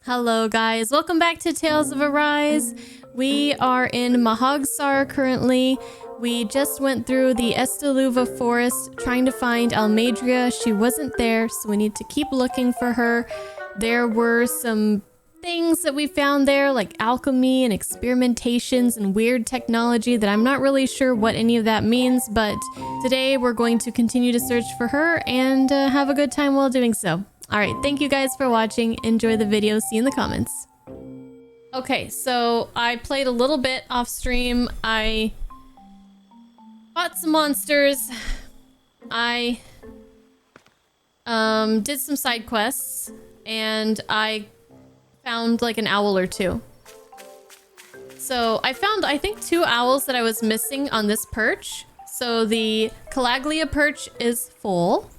Hello guys, welcome back to Tales of Arise. We are in Mahagsar currently. We just went through the Estaluva forest trying to find Almeidrea. She wasn't there, so we need to keep looking for her. There were some things that we found there, like alchemy and experimentations and weird technology that I'm not really sure what any of that means, but today we're going to continue to search for her and have a good time while doing so. All right, thank you guys for watching. Enjoy the video. See you in the comments. Okay, so I played a little bit off stream. I fought some monsters. I did some side quests, and I found like an owl or two. So I found, I think, 2 owls that I was missing on this perch. So the Calaglia perch is full.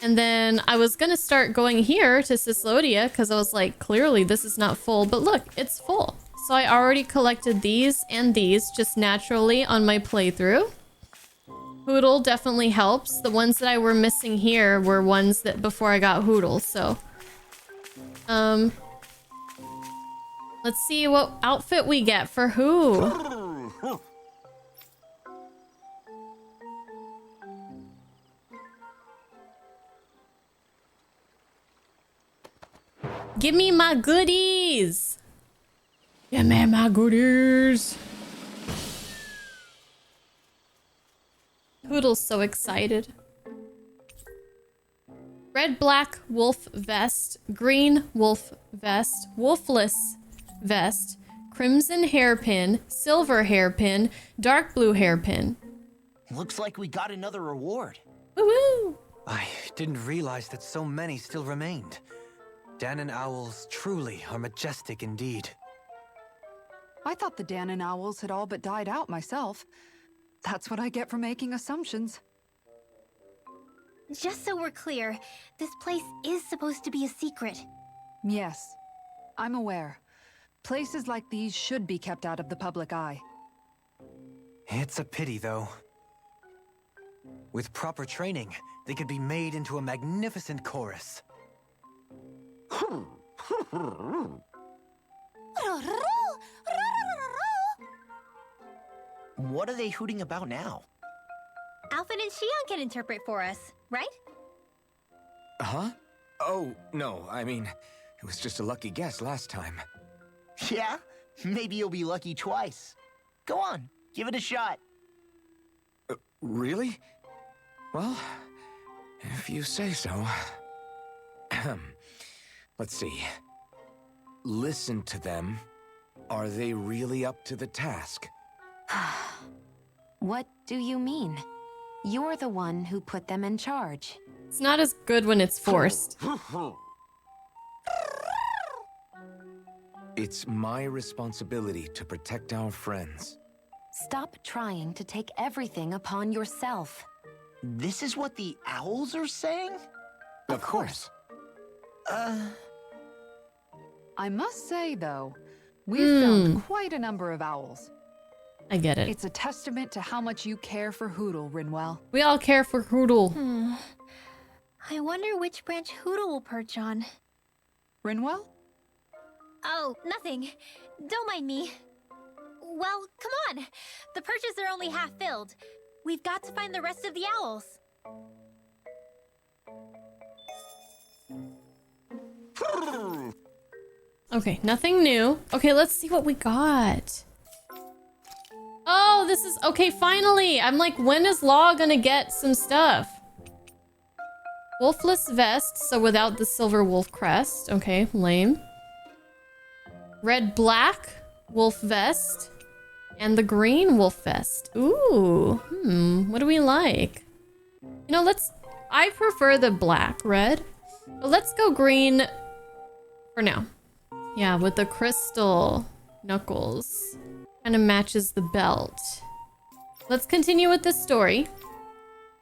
And then I was gonna start going here to Zestiria because I was like, clearly this is not full, but look, it's full. So I already collected these and these just naturally on my playthrough. Hoodle definitely helps. The ones that I were missing here were ones that before I got Hoodle, so. Let's see what outfit we get for who. Give me my goodies! Give me my goodies! Hoodle's so excited. Red, black, wolf vest. Green, wolf vest. Wolfless vest. Crimson hairpin. Silver hairpin. Dark blue hairpin. Looks like we got another reward. Woohoo! I didn't realize that so many still remained. Danon owls truly are majestic indeed. I thought the Danon owls had all but died out myself. That's what I get for making assumptions. Just so we're clear, this place is supposed to be a secret. Yes, I'm aware. Places like these should be kept out of the public eye. It's a pity, though. With proper training, they could be made into a magnificent chorus. What are they hooting about now? Alphen and Xion can interpret for us, right? Huh? Oh, no, I mean, it was just a lucky guess last time. Yeah? Maybe you'll be lucky twice. Go on, give it a shot. Really? Well, if you say so. Let's see. Listen to them. Are they really up to the task? What do you mean? You're the one who put them in charge. It's not as good when it's forced. It's my responsibility to protect our friends. Stop trying to take everything upon yourself. This is what the owls are saying? Of course. I must say, though, we've found quite a number of owls. I get it. It's a testament to how much you care for Hoodle, Rinwell. We all care for Hoodle. I wonder which branch Hoodle will perch on. Rinwell? Oh, nothing. Don't mind me. Well, come on. The perches are only half filled. We've got to find the rest of the owls. Okay, nothing new. Okay, let's see what we got. Oh, this is... Okay, finally! I'm like, when is Law gonna get some stuff? Wolfless vest, so without the silver wolf crest. Okay, lame. Red, black wolf vest. And the green wolf vest. Ooh, what do we like? You know, I prefer the black red. But let's go green for now. Yeah, with the crystal knuckles. Kind of matches the belt. Let's continue with this story.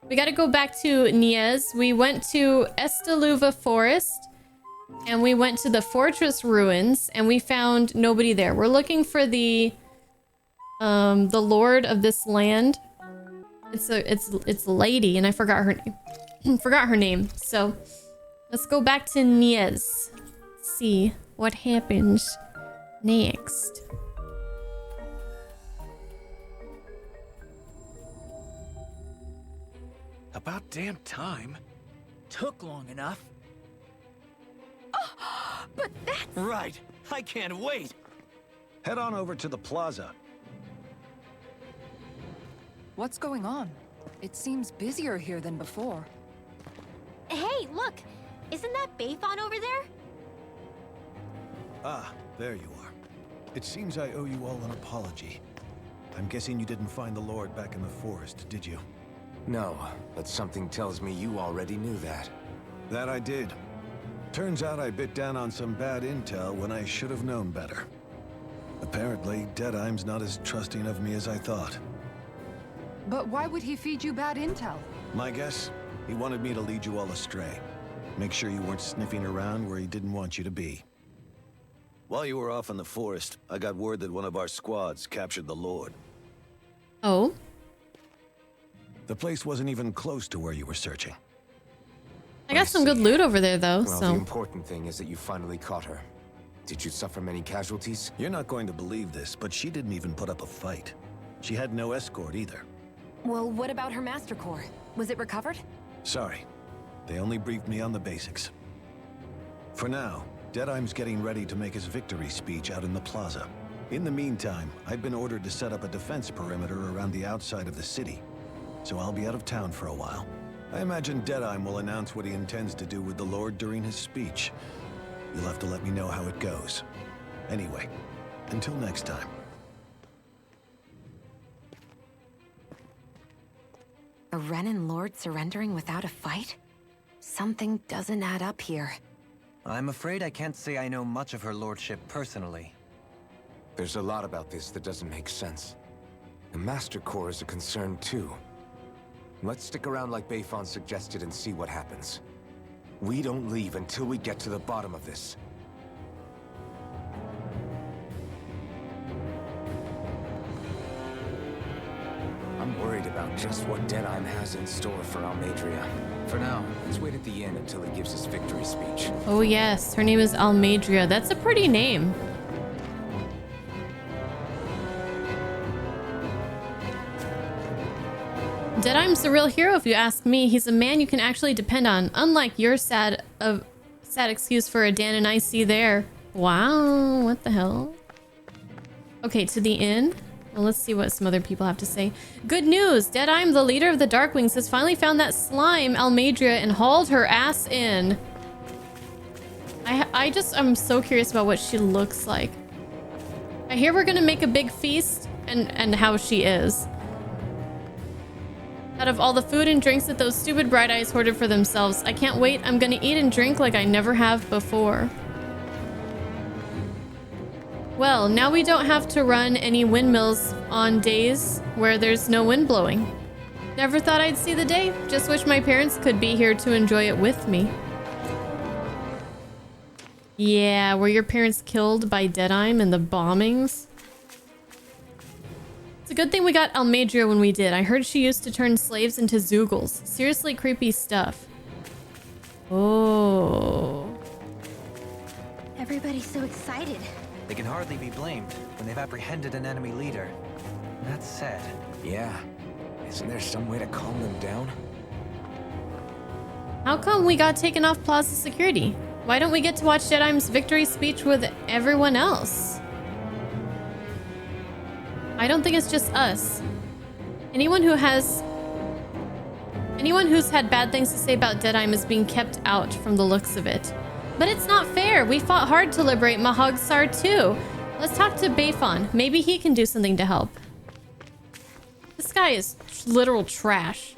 We got to go back to Niez. We went to Estaluva Forest. And we went to the fortress ruins. And we found nobody there. We're looking for the lord of this land. It's a lady, and I forgot her name. So let's go back to Niez. Let's see. what happens next. About damn time. Took long enough. But that's... Right. I can't wait. Head on over to the plaza. What's going on? It seems busier here than before. Hey, look! Isn't that Bayfon over there? Ah, there you are. It seems I owe you all an apology. I'm guessing you didn't find the Lord back in the forest, did you? No, but something tells me you already knew that. That I did. Turns out I bit down on some bad intel when I should have known better. Apparently, Deadeye's not as trusting of me as I thought. But why would he feed you bad intel? My guess? He wanted me to lead you all astray. Make sure you weren't sniffing around where he didn't want you to be. While you were off in the forest, I got word that one of our squads captured the Lord. Oh? The place wasn't even close to where you were searching. I got some good loot over there, though, Well, so... the important thing is that you finally caught her. Did you suffer many casualties? You're not going to believe this, but she didn't even put up a fight. She had no escort either. Well, what about her master core? Was it recovered? Sorry. They only briefed me on the basics. For now, Deadeye's getting ready to make his victory speech out in the plaza. In the meantime, I've been ordered to set up a defense perimeter around the outside of the city. So I'll be out of town for a while. I imagine Deadeye will announce what he intends to do with the Lord during his speech. You'll have to let me know how it goes. Anyway, until next time. A Renan Lord surrendering without a fight? Something doesn't add up here. I'm afraid I can't say I know much of her lordship personally. There's a lot about this that doesn't make sense. The Master Core is a concern too. Let's stick around like Bayfon suggested and see what happens. We don't leave until we get to the bottom of this. I'm worried about just what Deadeye has in store for Almeidrea. For now, let's wait at the inn until he gives his victory speech. Oh yes, her name is Almeidrea. That's a pretty name. Deadeye's the real hero if you ask me. He's a man you can actually depend on, unlike your sad excuse for a Dan and I see there. Wow, what the hell? Okay, to the inn. Well, let's see what some other people have to say. Good news! Deadeye, the leader of the Darkwings, has finally found that slime, Almeidrea, and hauled her ass in. I'm so curious about what she looks like. I hear we're gonna make a big feast and how she is. Out of all the food and drinks that those stupid bright eyes hoarded for themselves, I can't wait. I'm gonna eat and drink like I never have before. Well, now we don't have to run any windmills on days where there's no wind blowing. Never thought I'd see the day. Just wish my parents could be here to enjoy it with me. Yeah, were your parents killed by Deadeye in the bombings? It's a good thing we got Almeidrea when we did. I heard she used to turn slaves into Zoogles. Seriously creepy stuff. Oh. Everybody's so excited. They can hardly be blamed when they've apprehended an enemy leader. That said... Yeah. Isn't there some way to calm them down? How come we got taken off Plaza security? Why don't we get to watch Deadeye's victory speech with everyone else? I don't think it's just us. Anyone who's had bad things to say about Deadeye is being kept out from the looks of it. But it's not fair. We fought hard to liberate Mahogsar too. Let's talk to Bayfon. Maybe he can do something to help. This guy is literal trash.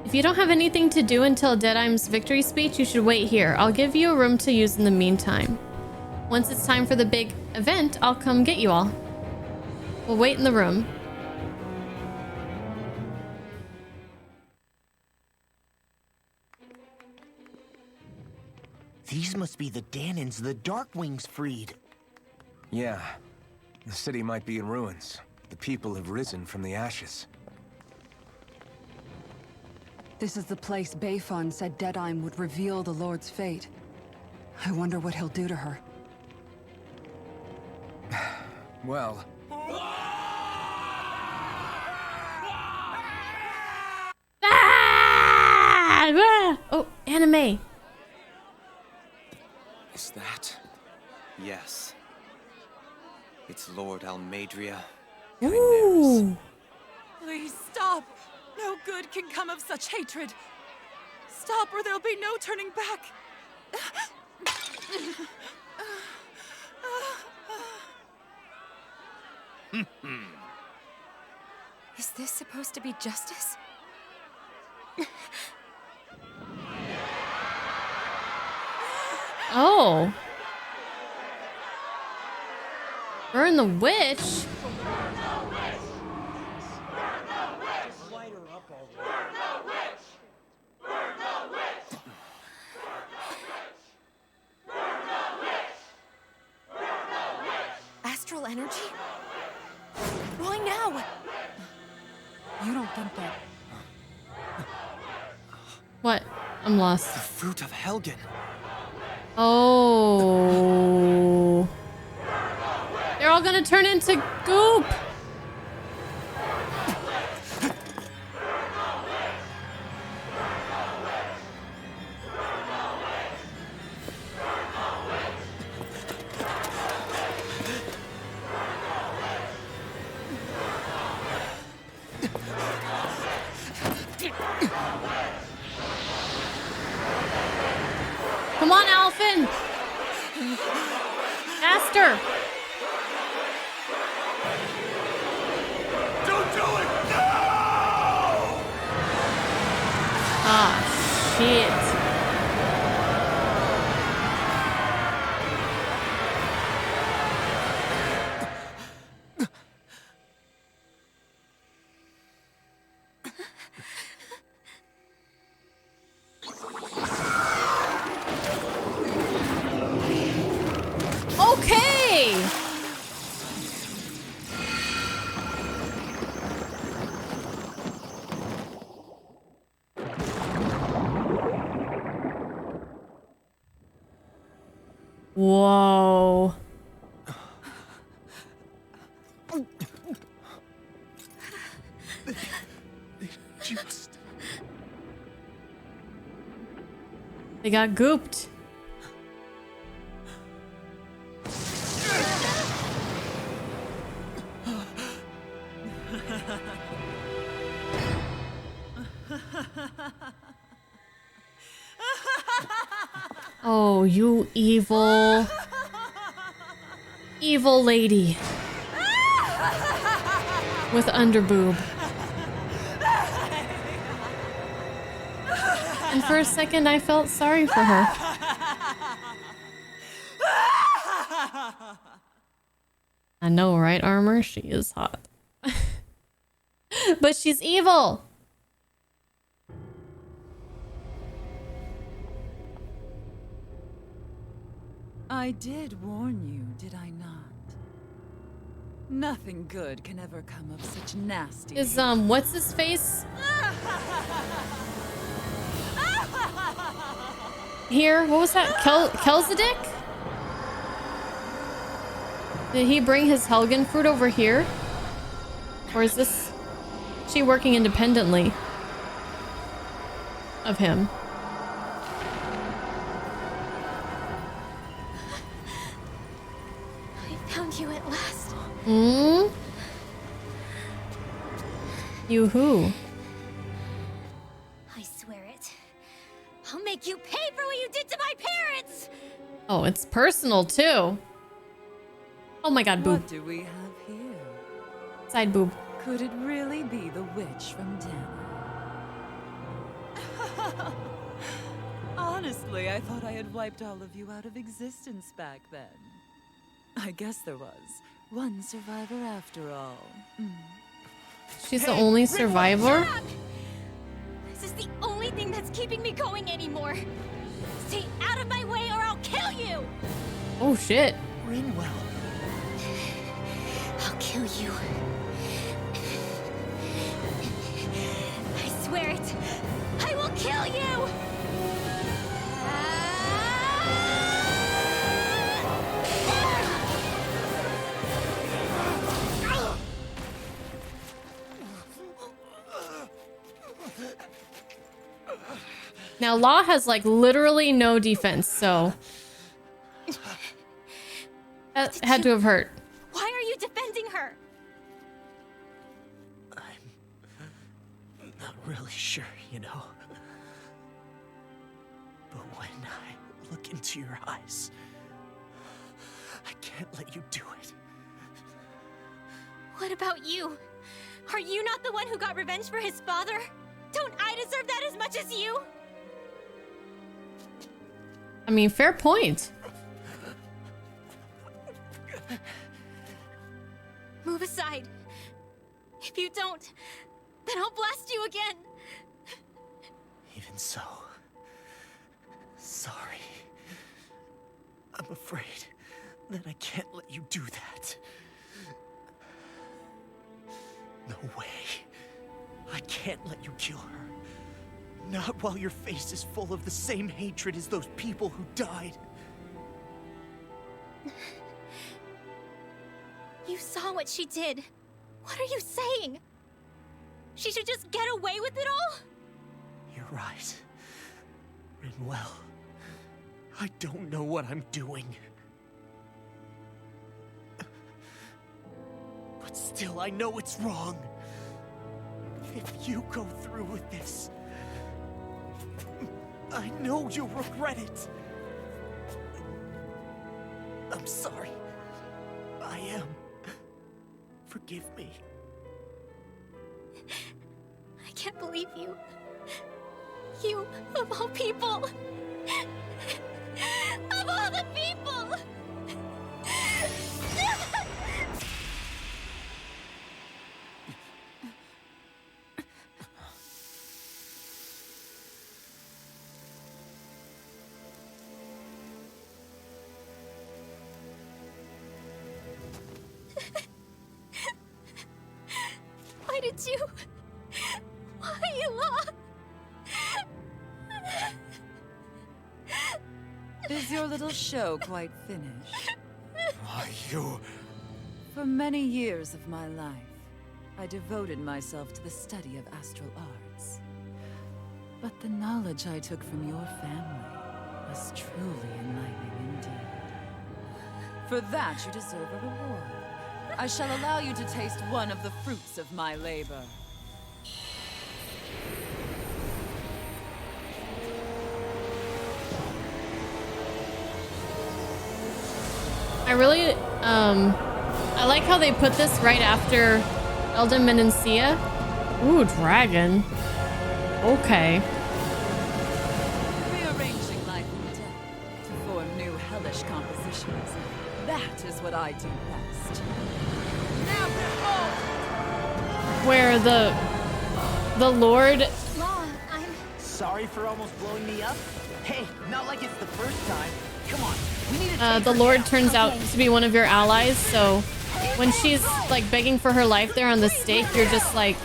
If you don't have anything to do until Deadeye's victory speech, you should wait here. I'll give you a room to use in the meantime. Once it's time for the big event, I'll come get you all. We'll wait in the room. These must be the Danons the Darkwings freed. Yeah. The city might be in ruins. The people have risen from the ashes. This is the place Bayfon said Deadime would reveal the Lord's fate. I wonder what he'll do to her. Well... Oh, anime. Is that? Yes. It's Lord Almeidrea. Ooh. Please stop! No good can come of such hatred. Stop or there'll be no turning back. Is this supposed to be justice? Oh. Burn the witch? Astral energy? Why now? You don't think that... What? I'm lost. The fruit of Helgen. Oh. They're all gonna turn into goop. Come on, Alphen! Faster! Don't do it! No! Ah, shit. Okay! Whoa. They got gooped. Oh, you evil lady with underboob. And for a second, I felt sorry for her. I know, right, Armor? She is hot. But she's evil. I did warn you, did I not? Nothing good can ever come of such nasty... Is, what's his face? Here, what was that? Kelzadic? Did he bring his Helgen fruit over here? Or is this she working independently of him? I found you at last. Hmm? You who? I swear it. I'll make you pay for what you did to my parents! Oh, it's personal too. Oh my god, boob. What do we have here? Side boob. Could it really be the witch from Dana? Honestly, I thought I had wiped all of you out of existence back then. I guess there was one survivor after all. She's the only survivor? This is the only thing that's keeping me going anymore. Stay out out of my way or I'll kill you! Oh shit. Rinwell. I'll kill you. I swear it. I will kill you! Now Law has like literally no defense, so that had to have hurt. Why are you defending her? I'm not really sure, you know. But when I look into your eyes, I can't let you do it. What about you? Are you not the one who got revenge for his father? Don't I deserve that as much as you? I mean, fair point. Move aside. If you don't, then I'll blast you again. Even so, sorry. I'm afraid that I can't let you do that. No way. I can't let you kill her. Not while your face is full of the same hatred as those people who died. You saw what she did. What are you saying? She should just get away with it all? You're right. Rinwell, I don't know what I'm doing. But still, I know it's wrong. If you go through with this, I know you'll regret it. I'm sorry. I am. Forgive me. I can't believe you. You, of all people. Of all the people! Why did you? Why, Law? Is your little show quite finished? Why, you... For many years of my life, I devoted myself to the study of astral arts. But the knowledge I took from your family was truly enlightening indeed. For that, you deserve a reward. I shall allow you to taste one of the fruits of my labor. I really, I like how they put this right after Elden Menancia. Ooh, dragon. Okay. Rearranging life and death to form new hellish compositions. That is what I do best. Now behold! Where the Lord... Law, I'm... Sorry for almost blowing me up? Hey, not like it's the first time. Come on, we need to the Lord turns out to be one of your allies, so when she's like begging for her life there on the stake, you're just like,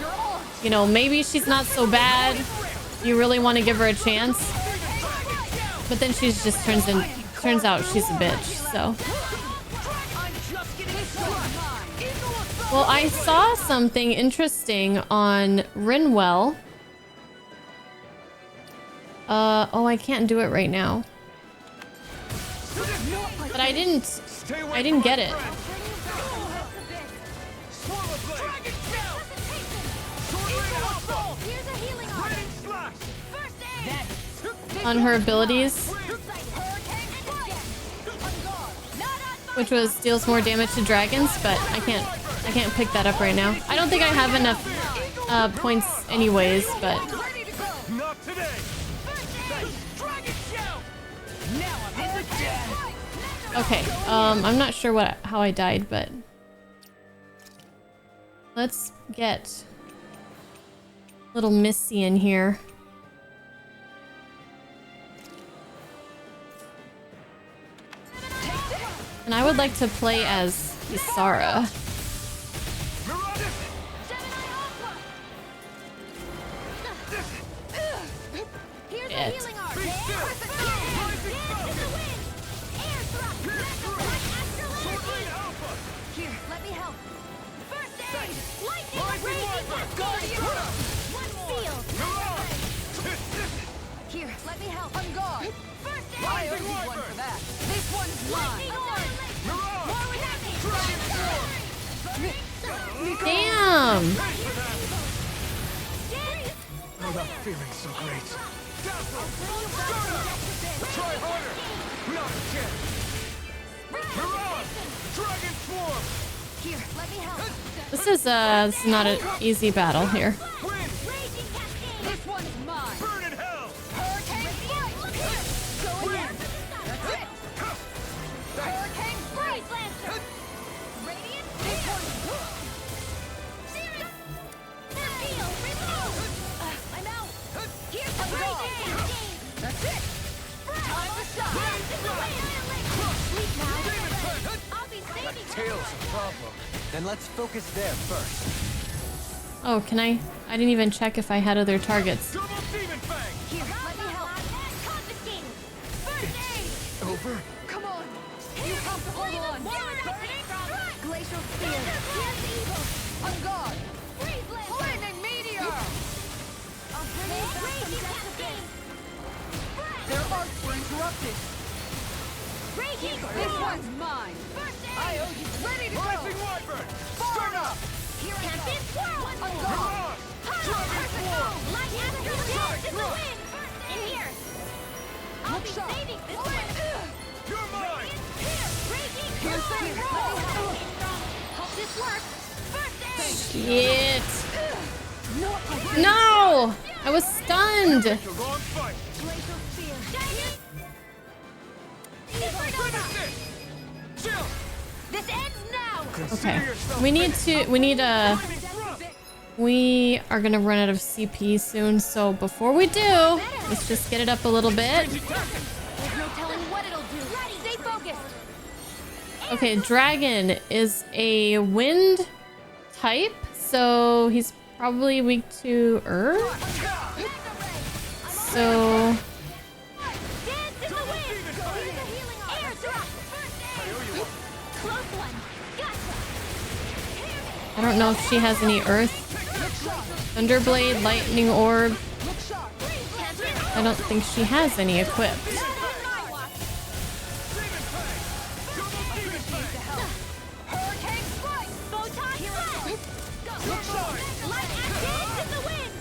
you know, maybe she's not so bad. You really want to give her a chance, but then she's just turns out she's a bitch. So, well, I saw something interesting on Rinwell. Oh, I can't do it right now. But I didn't get it. On her abilities, which was deals more damage to dragons, but I can't pick that up right now. I don't think I have enough points anyways, but okay, I'm not sure how I died, but let's get little Missy in here. And I would like to play as Isara. Shit. Here, let me help. First aid! Lightning raging cascade! One seal! Here, let me help. On guard! First aid! I owe you one for that. This one's mine! More with Damn! Oh, that feeling's so great. Try harder! Not again! Mirage! Dragon Swarm! Here, let me help. This is not an easy battle here. This one's mine. Burn in hell! Hurricane strike! Go in. That's it. Hurricane strike! Radiant. This one's I'm out. Here's the raging cascade. That's it. Time to shine. Sleep now. I'll be saving Tail's a problem. Then let's focus there first. Oh, can I? I didn't even check if I had other targets. Double Demon Fang! Here, let me help. Confiscate. First aid. Over? Come on. You have to hold on. Glacial spear. Here's the evil. On guard. Flaming meteor. I'll bring you back from death again. Their arcs were interrupted. Raging. This one's mine. I owe you. Ready to go. Rising Wyvern! Start up! Here can't be squirrel. On guard. Light astral dance in the wind. In here. I'll be saving this one. You're mine! Raging. Here's the hope this works. First aid. Shit. No! I was stunned. The wrong fight! Glacial spear. Finish it! Chill! This ends now. Okay. We are gonna run out of CP soon, so before we do, let's just get it up a little bit. There's no telling what it'll do. Stay focused. Okay, Dragon is a wind type, so he's probably weak to earth. So Dance in the wind. Air drop. Close one. Gotcha. I don't know if she has any earth. Thunderblade, lightning orb. I don't think she has any equipped. Hurricane strike. Photon strike. Light dance in the wind.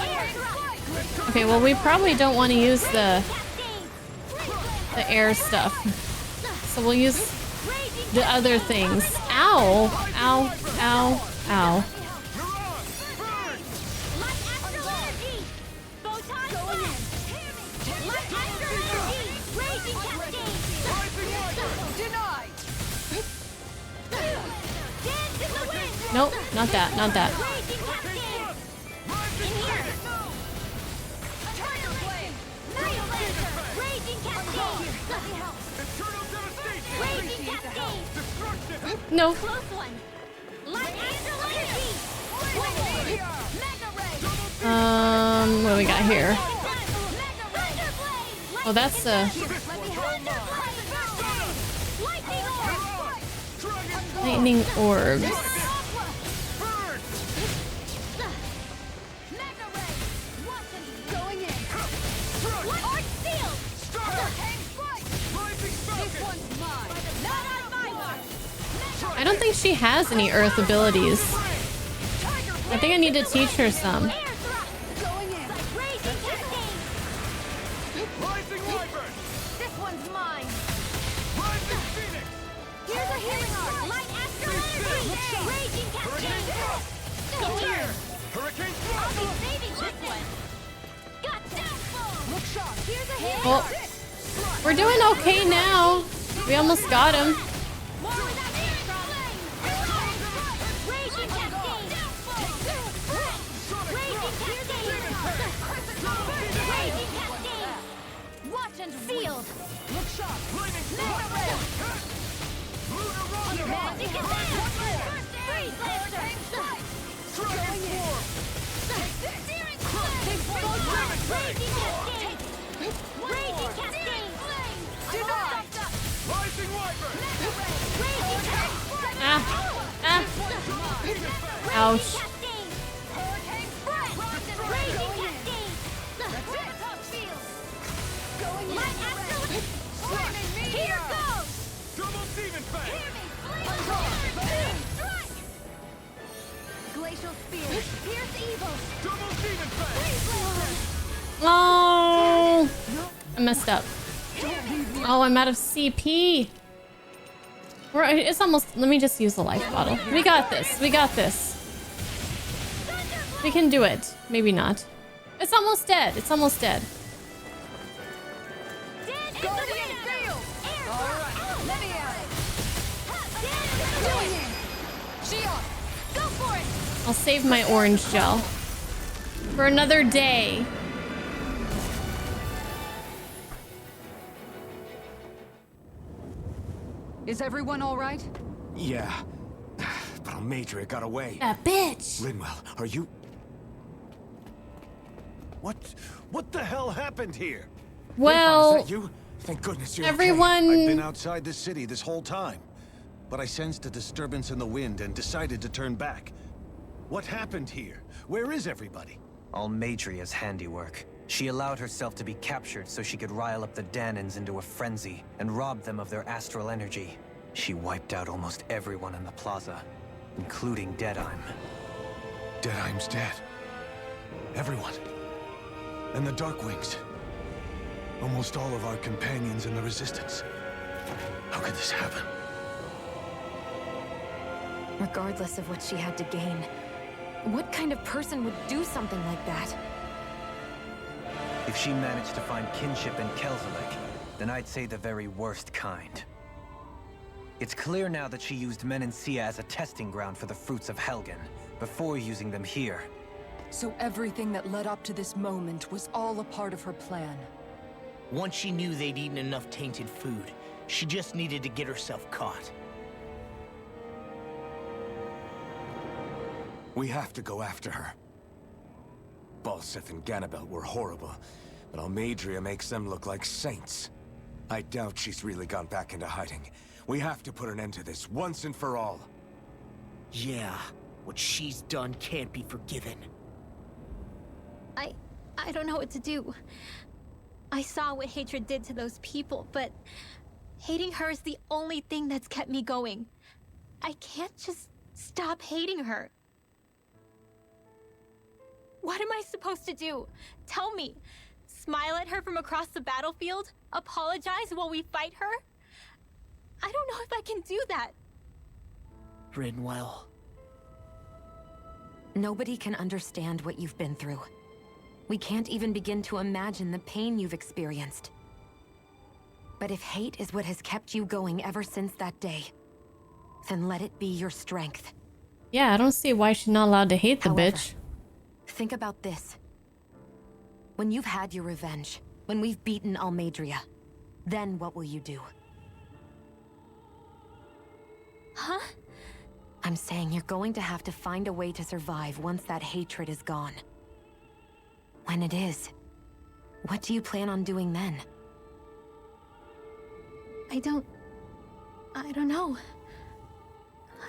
Air drop. Okay, well we probably don't want to use the air stuff. So we'll use the other things. Ow! Ow! Ow! Ow. Light astral energy. Photon blast. Light astral energy. Raging cascade. Denied. Dance in the wind. Nope, not that, not that. Raging cascade. In here. Tiger blade. Night laser. Raging cascade. Let me help. Eternal devastation! Raging cascade. Destruction! No. Close one. Light astral energy. Mega ray. What do we got here? Mega ray. Oh, that's Let me help. Lightning orb. lightning orbs. Mega ray. Watching. Going in. Arc seal. Hurricane strike. This one's mine. Not on my watch. I don't think she has any earth abilities. I think I need to teach her some. Air drop. Going in. Raging cascade. Rising Wyvern! This one's mine. Rising Phoenix! Here's a healing arc. Light astral energy. Raging cascade. Go here. Hurricane I'll Thrust! be saving this one. Got downfall. Look sharp. Here's a healing Well, arc. we're doing okay now. We almost got him. More with that air flame. Raging cascade. Raging cascade. Raging cascade. Watch and field. Look sharp. Mega ray. Ouch. Glacial spear, pierce evil. Oh, I messed up. Oh, I'm out of CP. It's almost. Let me just use the life bottle. We got this. We got this. We can do it. Maybe not. It's almost dead. It's almost dead. I'll save my orange gel for another day. Is everyone all right? Yeah. But Almeidrea got away. That bitch. Linwell, are you... What the hell happened here? Well, is that you? Thank goodness you're everyone... Okay. I've been outside the city this whole time, but I sensed a disturbance in the wind and decided to turn back. What happened here? Where is everybody? Almeidrea's handiwork. She allowed herself to be captured so she could rile up the Danans into a frenzy and rob them of their astral energy. She wiped out almost everyone in the plaza, including Deadheim. Deadheim's dead. Everyone. And the Darkwings. Almost all of our companions in the Resistance. How could this happen? Regardless of what she had to gain, what kind of person would do something like that? If she managed to find kinship in Kelzelik, then I'd say the very worst kind. It's clear now that she used Menancia as a testing ground for the fruits of Helgen, before using them here. So everything that led up to this moment was all a part of her plan. Once she knew they'd eaten enough tainted food, she just needed to get herself caught. We have to go after her. Balseth and Ganabelt were horrible, but Almeidrea makes them look like saints. I doubt she's really gone back into hiding. We have to put an end to this once and for all. Yeah, what she's done can't be forgiven. I don't know what to do. I saw what hatred did to those people, but hating her is the only thing that's kept me going. I can't just stop hating her. What am I supposed to do? Tell me. Smile at her from across the battlefield? Apologize while we fight her? I don't know if I can do that. Rinwell. Nobody can understand what you've been through. We can't even begin to imagine the pain you've experienced. But if hate is what has kept you going ever since that day, then let it be your strength. Yeah, I don't see why she's not allowed to hate the However, bitch. Think about this. When you've had your revenge, when we've beaten Almeidrea, then what will you do? Huh? I'm saying you're going to have to find a way to survive once that hatred is gone. When it is, what do you plan on doing then? I don't know.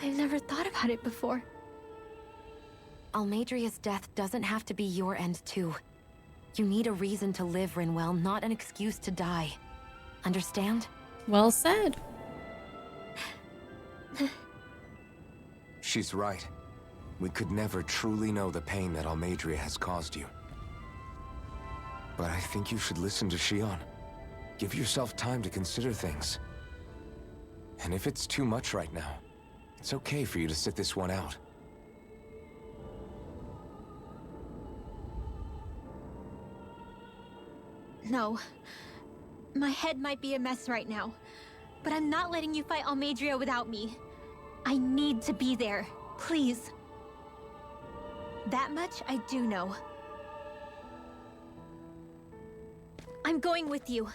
I've never thought about it before. Almeidrea's death doesn't have to be your end too. You need a reason to live, Rinwell, not an excuse to die. Understand? Well said. She's right. We could never truly know the pain that Almeidrea has caused you. But I think you should listen to Shion. Give yourself time to consider things. And if it's too much right now, it's okay for you to sit this one out. No. My head might be a mess right now, but I'm not letting you fight Almeidrea without me. I need to be there, please. That much I do know. I'm going with you.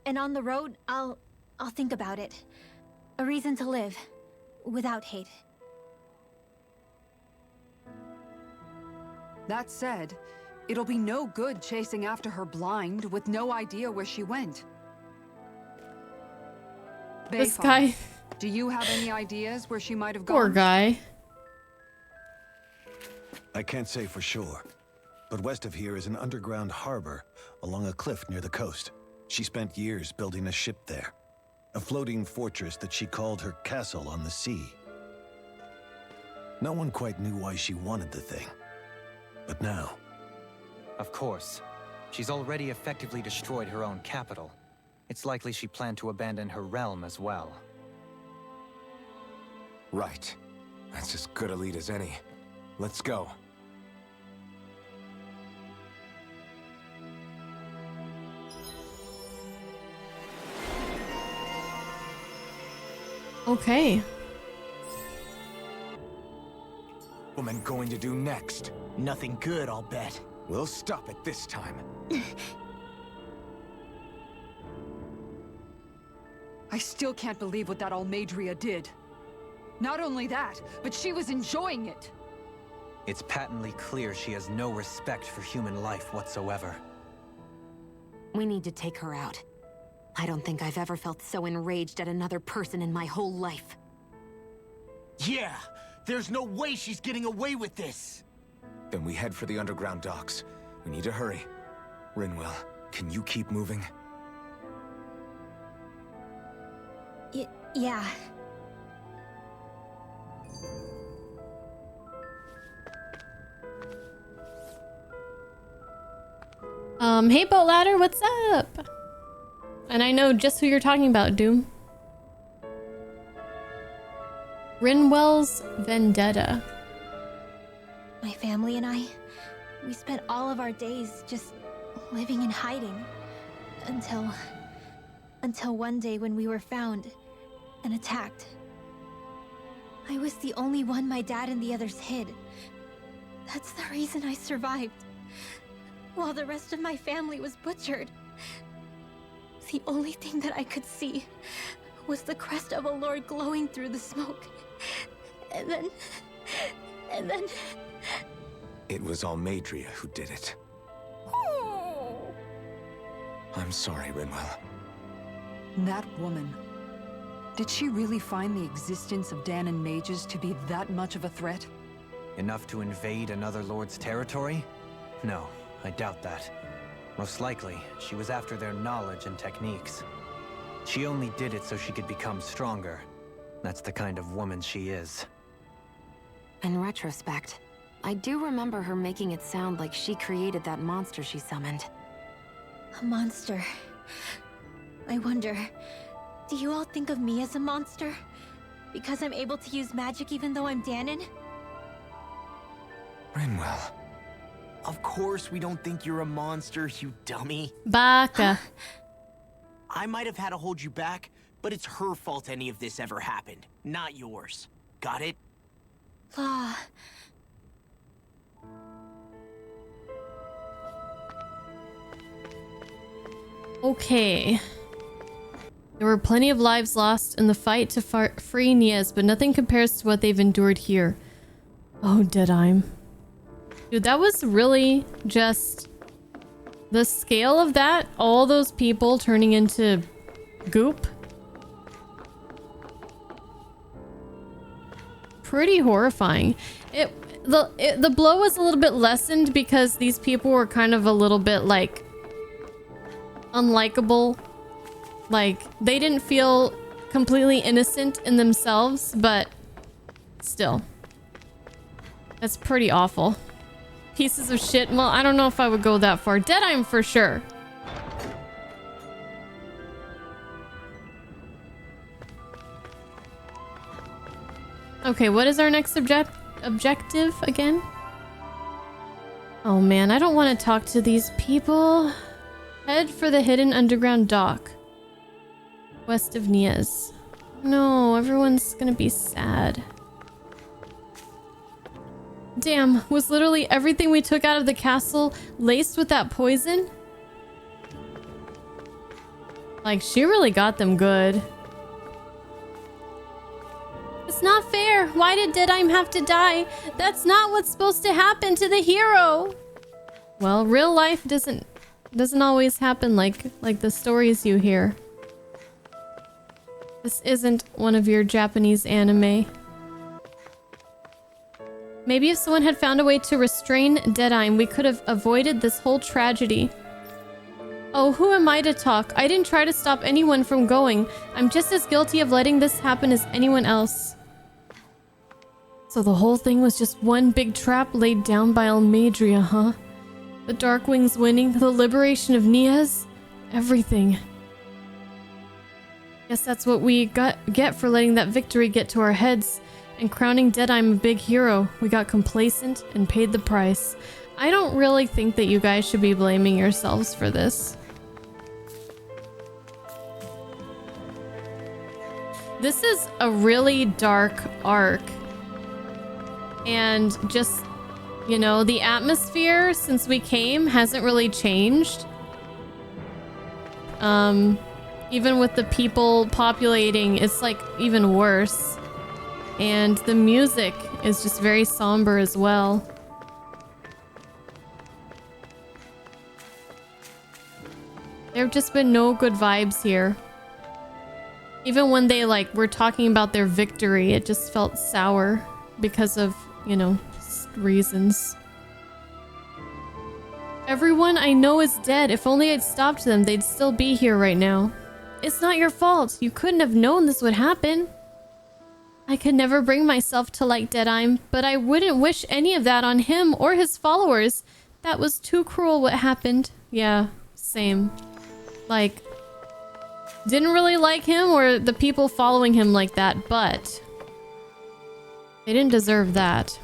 And on the road, I'll think about it. A reason to live. without hate. That said, it'll be no good chasing after her blind with no idea where she went. This Beifong, guy. do you have any ideas where she might have gone? Poor guy. I can't say for sure, but west of here is an underground harbor along a cliff near the coast. She spent years building a ship there, a floating fortress that she called her castle on the sea. No one quite knew why she wanted the thing, but now... Of course. She's already effectively destroyed her own capital. It's likely she planned to abandon her realm as well. Right. That's as good a lead as any. Let's go. Okay. Woman going to do next? Nothing good, I'll bet. We'll stop it this time. I still can't believe what that Almeidrea did. Not only that, but she was enjoying it. It's patently clear she has no respect for human life whatsoever. We need to take her out. I don't think I've ever felt so enraged at another person in my whole life. Yeah! There's no way she's getting away with this! Then we head for the underground docks. We need to hurry. Rinwell, can you keep moving? Yeah. Hey Boat Ladder, what's up? And I know just who you're talking about, Doom. Rinwell's Vendetta. My family and I, we spent all of our days just living in hiding. Until one day when we were found and attacked. I was the only one my dad and the others hid. That's the reason I survived. While the rest of my family was butchered. The only thing that I could see was the crest of a lord glowing through the smoke. And then... It was Almeidrea who did it. I'm sorry, Rinwell. That woman. Did she really find the existence of Danon mages to be that much of a threat? Enough to invade another lord's territory? No, I doubt that. Most likely, she was after their knowledge and techniques. She only did it so she could become stronger. That's the kind of woman she is. In retrospect, I do remember her making it sound like she created that monster she summoned. A monster. I wonder, do you all think of me as a monster? Because I'm able to use magic even though I'm Danon? Rinwell. Of course we don't think you're a monster, you dummy. Baka. I might have had to hold you back, but it's her fault any of this ever happened, not yours. Got it? Law. Okay. There were plenty of lives lost in the fight to free Nias, but nothing compares to what they've endured here. Oh, Deadime. Dude, that was really just... the scale of that, all those people turning into goop. Pretty horrifying. The blow was a little bit lessened because these people were kind of a little bit like unlikable. Like they didn't feel completely innocent in themselves, but still. That's pretty awful. Pieces of shit. Well, I don't know if I would go that far. Deadime for sure. Okay, what is our next objective again? Oh man, I don't want to talk to these people. Head for the hidden underground dock. West of Nias. No, everyone's gonna be sad. Damn, was literally everything we took out of the castle laced with that poison? Like, she really got them good. It's not fair. Why did Deadime have to die? That's not what's supposed to happen to the hero. Well, real life doesn't always happen like the stories you hear. This isn't one of your Japanese anime. Maybe if someone had found a way to restrain Deadime, we could have avoided this whole tragedy. Oh, who am I to talk? I didn't try to stop anyone from going. I'm just as guilty of letting this happen as anyone else. So the whole thing was just one big trap laid down by Almeidrea, huh? The Darkwings winning, the liberation of Niaz, everything. Guess that's what we get for letting that victory get to our heads and crowning Deadime a big hero. We got complacent and paid the price. I don't really think that you guys should be blaming yourselves for this. This is a really dark arc. And just, you know, the atmosphere since we came hasn't really changed. Even with the people populating, it's like even worse. And the music is just very somber as well. There have just been no good vibes here. Even when they were talking about their victory, it just felt sour because of, you know, reasons. Everyone I know is dead. If only I'd stopped them, they'd still be here right now. It's not your fault. You couldn't have known this would happen. I could never bring myself to like Deadime, but I wouldn't wish any of that on him or his followers. That was too cruel what happened. Yeah, same. Like, didn't really like him or the people following him like that, but they didn't deserve that.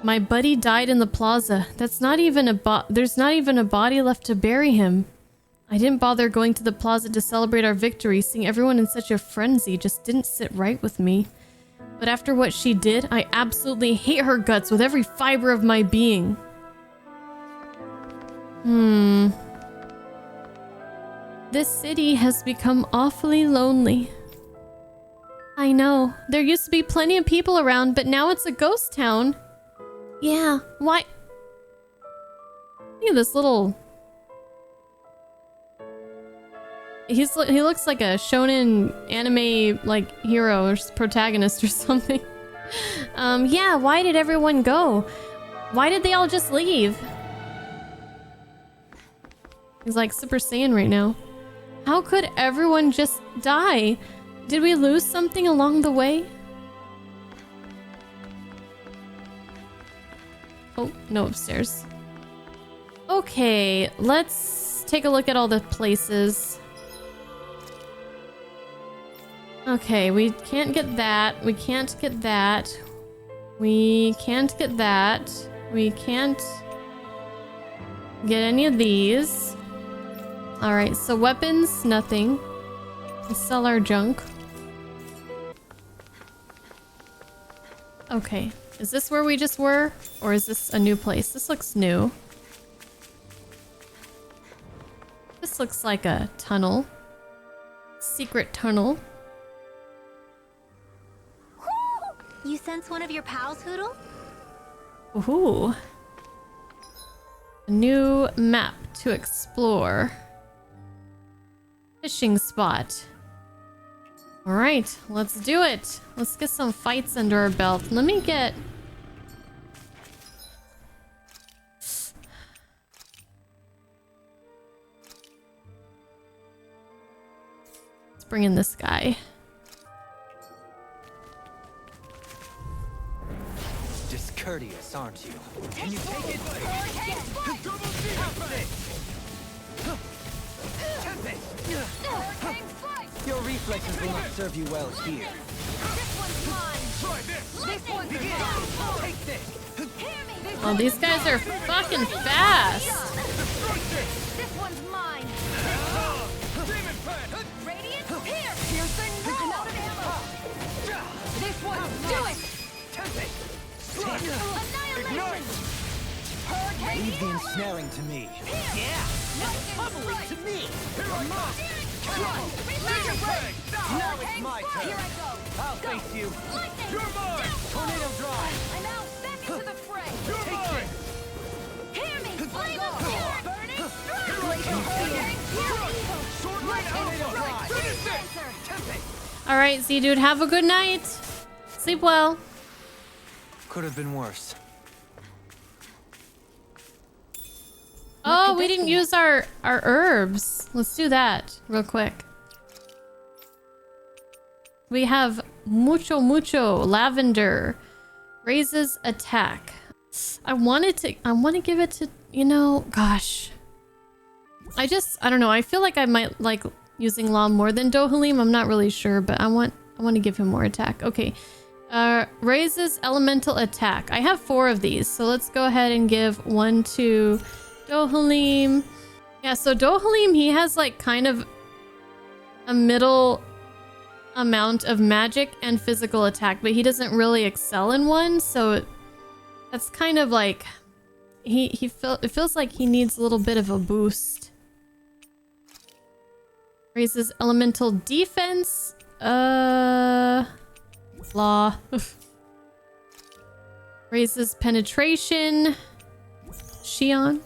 My buddy died in the plaza. That's not even there's not even a body left to bury him. I didn't bother going to the plaza to celebrate our victory. Seeing everyone in such a frenzy just didn't sit right with me. But after what she did, I absolutely hate her guts with every fiber of my being. This city has become awfully lonely. I know. There used to be plenty of people around, but now it's a ghost town. Yeah, why? Look at this little... He looks like a shonen anime hero or protagonist or something. Yeah, why did everyone go? Why did they all just leave? He's like Super Saiyan right now. How could everyone just die? Did we lose something along the way? Oh, no, upstairs. Okay, let's take a look at all the places. Okay, we can't get that. We can't get that. We can't get that. We can't get any of these. Alright, so weapons, nothing. Let's sell our junk. Okay, is this where we just were? Or is this a new place? This looks new. This looks like a tunnel. Secret tunnel. You sense one of your pals, Hoodle? Ooh. A new map to explore. Fishing spot. Alright, let's do it. Let's get some fights under our belt. Let me get... Let's bring in this guy. Discourteous, aren't you? Can you take it? Your reflexes will not serve you well here. This one's mine. Try this. This one's mine. Take this. Oh, these guys are fucking fast. This one's mine. Radiant here. Piercing. I'm out of ammo. This one. Do it. Tempe. Annihilation. Leave the ensnaring to me. Yeah! And the pummeling to me! Now it's my turn. Here I go. I'll face you. Lightning. You're mine. Tornado drive. I'm out. Back into the fray. You're mine. Hear me. Flame of fury. Burning. Glacial fire. Pure evil. Sword line out. Finish it. Tempest. All right, Z dude, have a good night. Sleep well. Could have been worse. Oh, we didn't use our herbs. Let's do that real quick. We have mucho lavender. Raises attack. I want to give it to, you know, gosh. I don't know. I feel like I might like using Law more than Dohalim. I'm not really sure, but I want to give him more attack. Okay. Raises elemental attack. I have 4 of these, so let's go ahead and give 1 to Dohalim. Yeah, so Dohalim, he has like kind of a middle amount of magic and physical attack, but he doesn't really excel in one, so that's kind of like it feels like he needs a little bit of a boost. Raises elemental defense. Law. Raises penetration. Shion.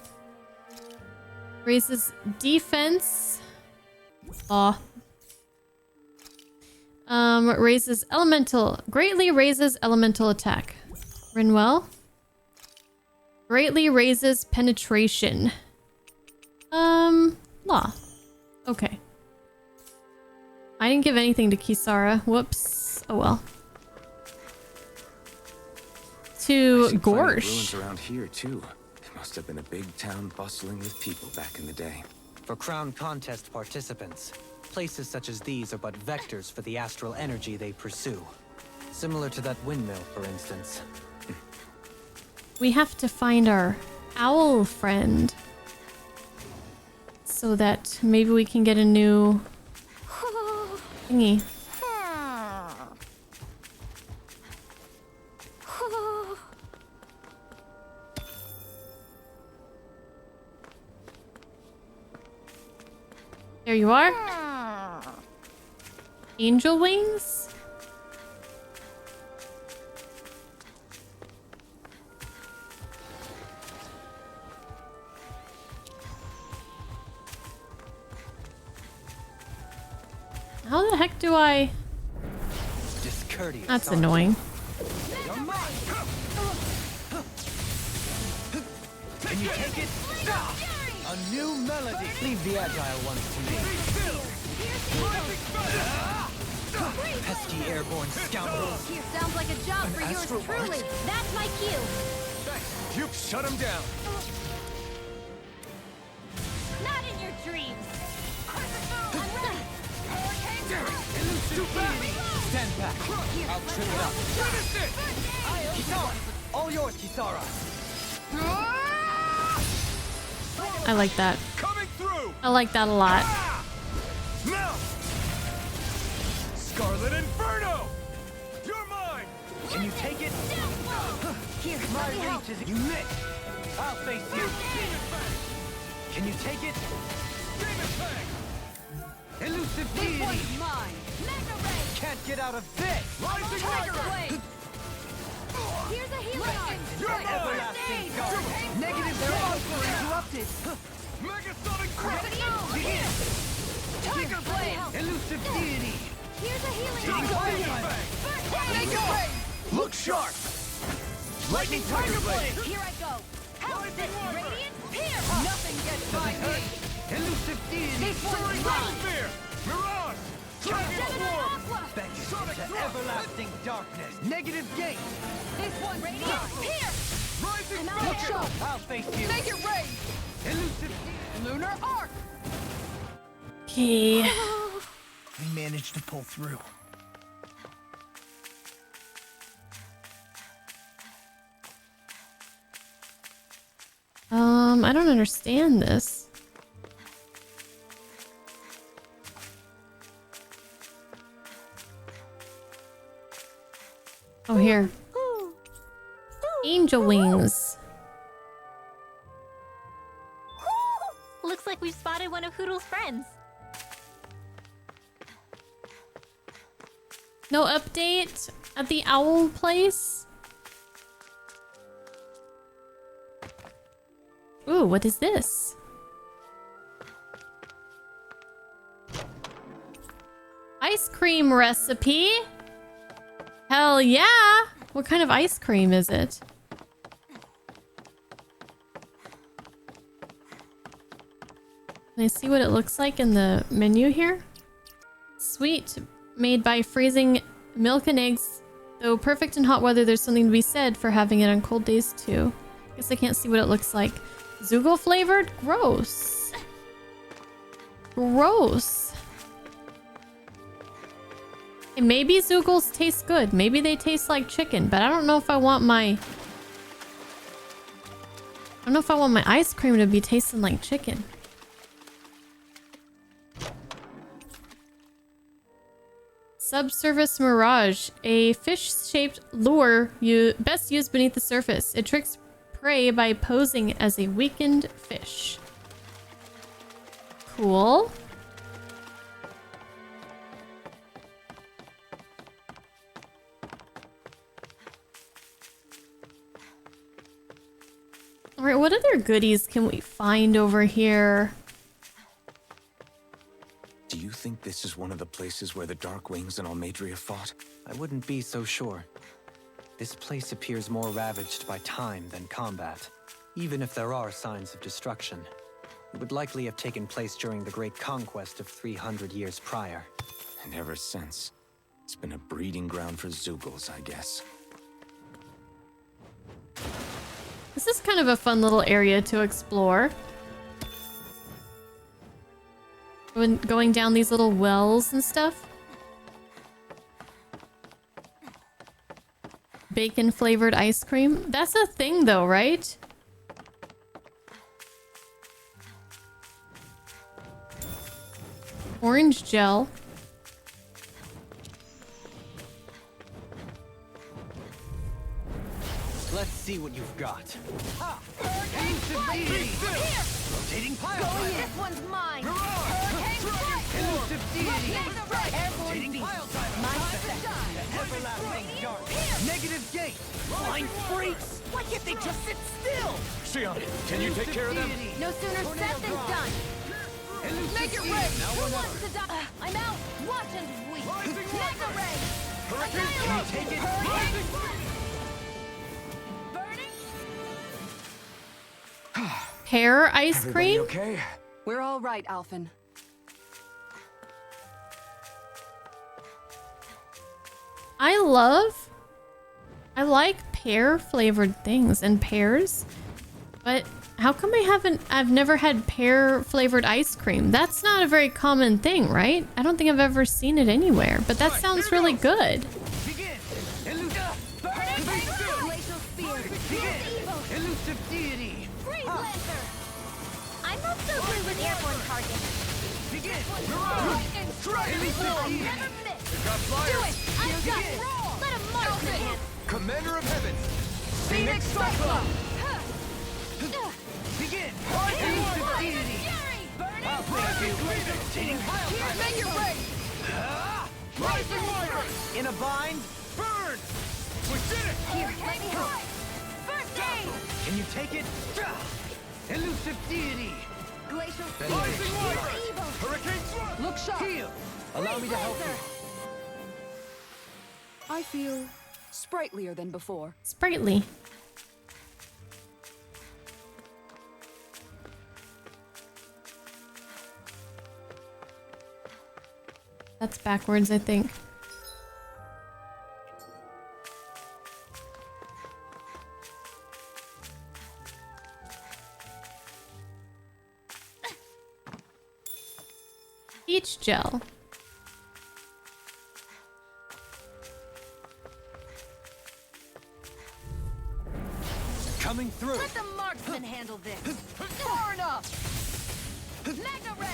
Raises defense. Law. Raises elemental. Greatly raises elemental attack. Rinwell. Greatly raises penetration. Law. Okay. I didn't give anything to Kisara. Whoops. Oh well. To Gorsh. Ruins around here too. It must have been a big town bustling with people back in the day. For crown contest participants, places such as these are but vectors for the astral energy they pursue. Similar to that windmill, for instance. We have to find our owl friend so that maybe we can get a new thingy. There you are. Angel wings? How the heck do I... Discourteous. That's annoying. Can you take it? Stop! A new melody. Leave the agile ones to me. Pesky airborne scoundrels. Sounds like a job for yours truly. That's my cue. Thanks. You shut him down. Not in your dreams. I'm ready. Stand back. I'll trim it up. Finish it! Kisara! All yours, Kisara! I like that. Coming through! I like that a lot. Now! Scarlet Inferno! You're mine! Can you take it? Here, My let me help. reach is... You missed! I'll face you! Can you take it? Elusive This deity! one's mine. Mega Ray. Can't get out of this! Rising Tiger Rider! Blade. Here's a healing eye. You're mine! Everlasting guard! Negative charge interrupted! Megasonic Gravity. Here. Tiger Blade. Elusive deity! Here's a healing Getting eye. away! Look sharp! Lightning Tiger Blade! Here I go. How's this? Radiant Pierce. Nothing gets by me. Elusive deity! This one's mine. Sphere! Mirage! Dragon Swarm! Aqua. Bend to everlasting darkness! Negative gate! This one's Radiant Pierce. Rising I'm out of Falcon! show. I'll face you! Naked Ray. Elusive Lunar Arc. Okay. I managed to pull through. I don't understand this. Oh, here. Angel wings. close friends. No update at the owl place? Ooh, what is this? Ice cream recipe? Hell yeah! What kind of ice cream is it? Can I see what it looks like in the menu here? Sweet, made by freezing milk and eggs. Though perfect in hot weather, there's something to be said for having it on cold days too. Guess I can't see what it looks like. Zoogle flavored? Gross. Gross. And maybe Zoogles taste good. Maybe they taste like chicken, but I don't know if I want my... I don't know if I want my ice cream to be tasting like chicken. Subsurface Mirage. A fish-shaped lure best used beneath the surface. It tricks prey by posing as a weakened fish. Cool. Alright, what other goodies can we find over here? Do you think this is one of the places where the Dark Wings and Almeidrea fought? I wouldn't be so sure. This place appears more ravaged by time than combat. Even if there are signs of destruction, it would likely have taken place during the Great Conquest of 300 years prior. And ever since, it's been a breeding ground for Zoogles, I guess. This is kind of a fun little area to explore. When going down these little wells and stuff. Bacon flavored ice cream. That's a thing though, right? Orange gel. Let's see what you've got. Rotating pile. This one's mine. Hurricane strike. Elusive deity. Airborne beast. My second. Everlasting dark. Negative gate. Blind freaks. Why can't they just sit still? Xion, can you take care of them? No sooner said than done. Make it rain. Who wants to die? I'm out. Watch and weep. Mega ray. Hurricane, can you take it? Hurricane. Pear ice cream? Okay? We're all right, Alphen. I like pear flavored things and pears, but how come I've never had pear flavored ice cream? That's not a very common thing, right? I don't think I've ever seen it anywhere, but that sounds really good. Begin. Glacial spear. Elusive deity. Freeze lancer. I'm not so good with airborne targets. Begin. Never miss. Do it. I'm done. Let him march again. Commander of Heavens! Phoenix Cyclone. Begin. Elusive deity. I'll thank you. Rotating pile driver. Make it rain. Rising water. In a bind. Burn. We did it. Here, let me help. First aid. Can you take it? Elusive deity. Glacial Rising water. evil. Hurricane Swirl. Look sharp. Heal. Allow me to help you. I feel sprightlier than before. Sprightly. That's backwards, I think. Peach gel. Coming through! Let the marksman handle this. Far enough. Mega ray.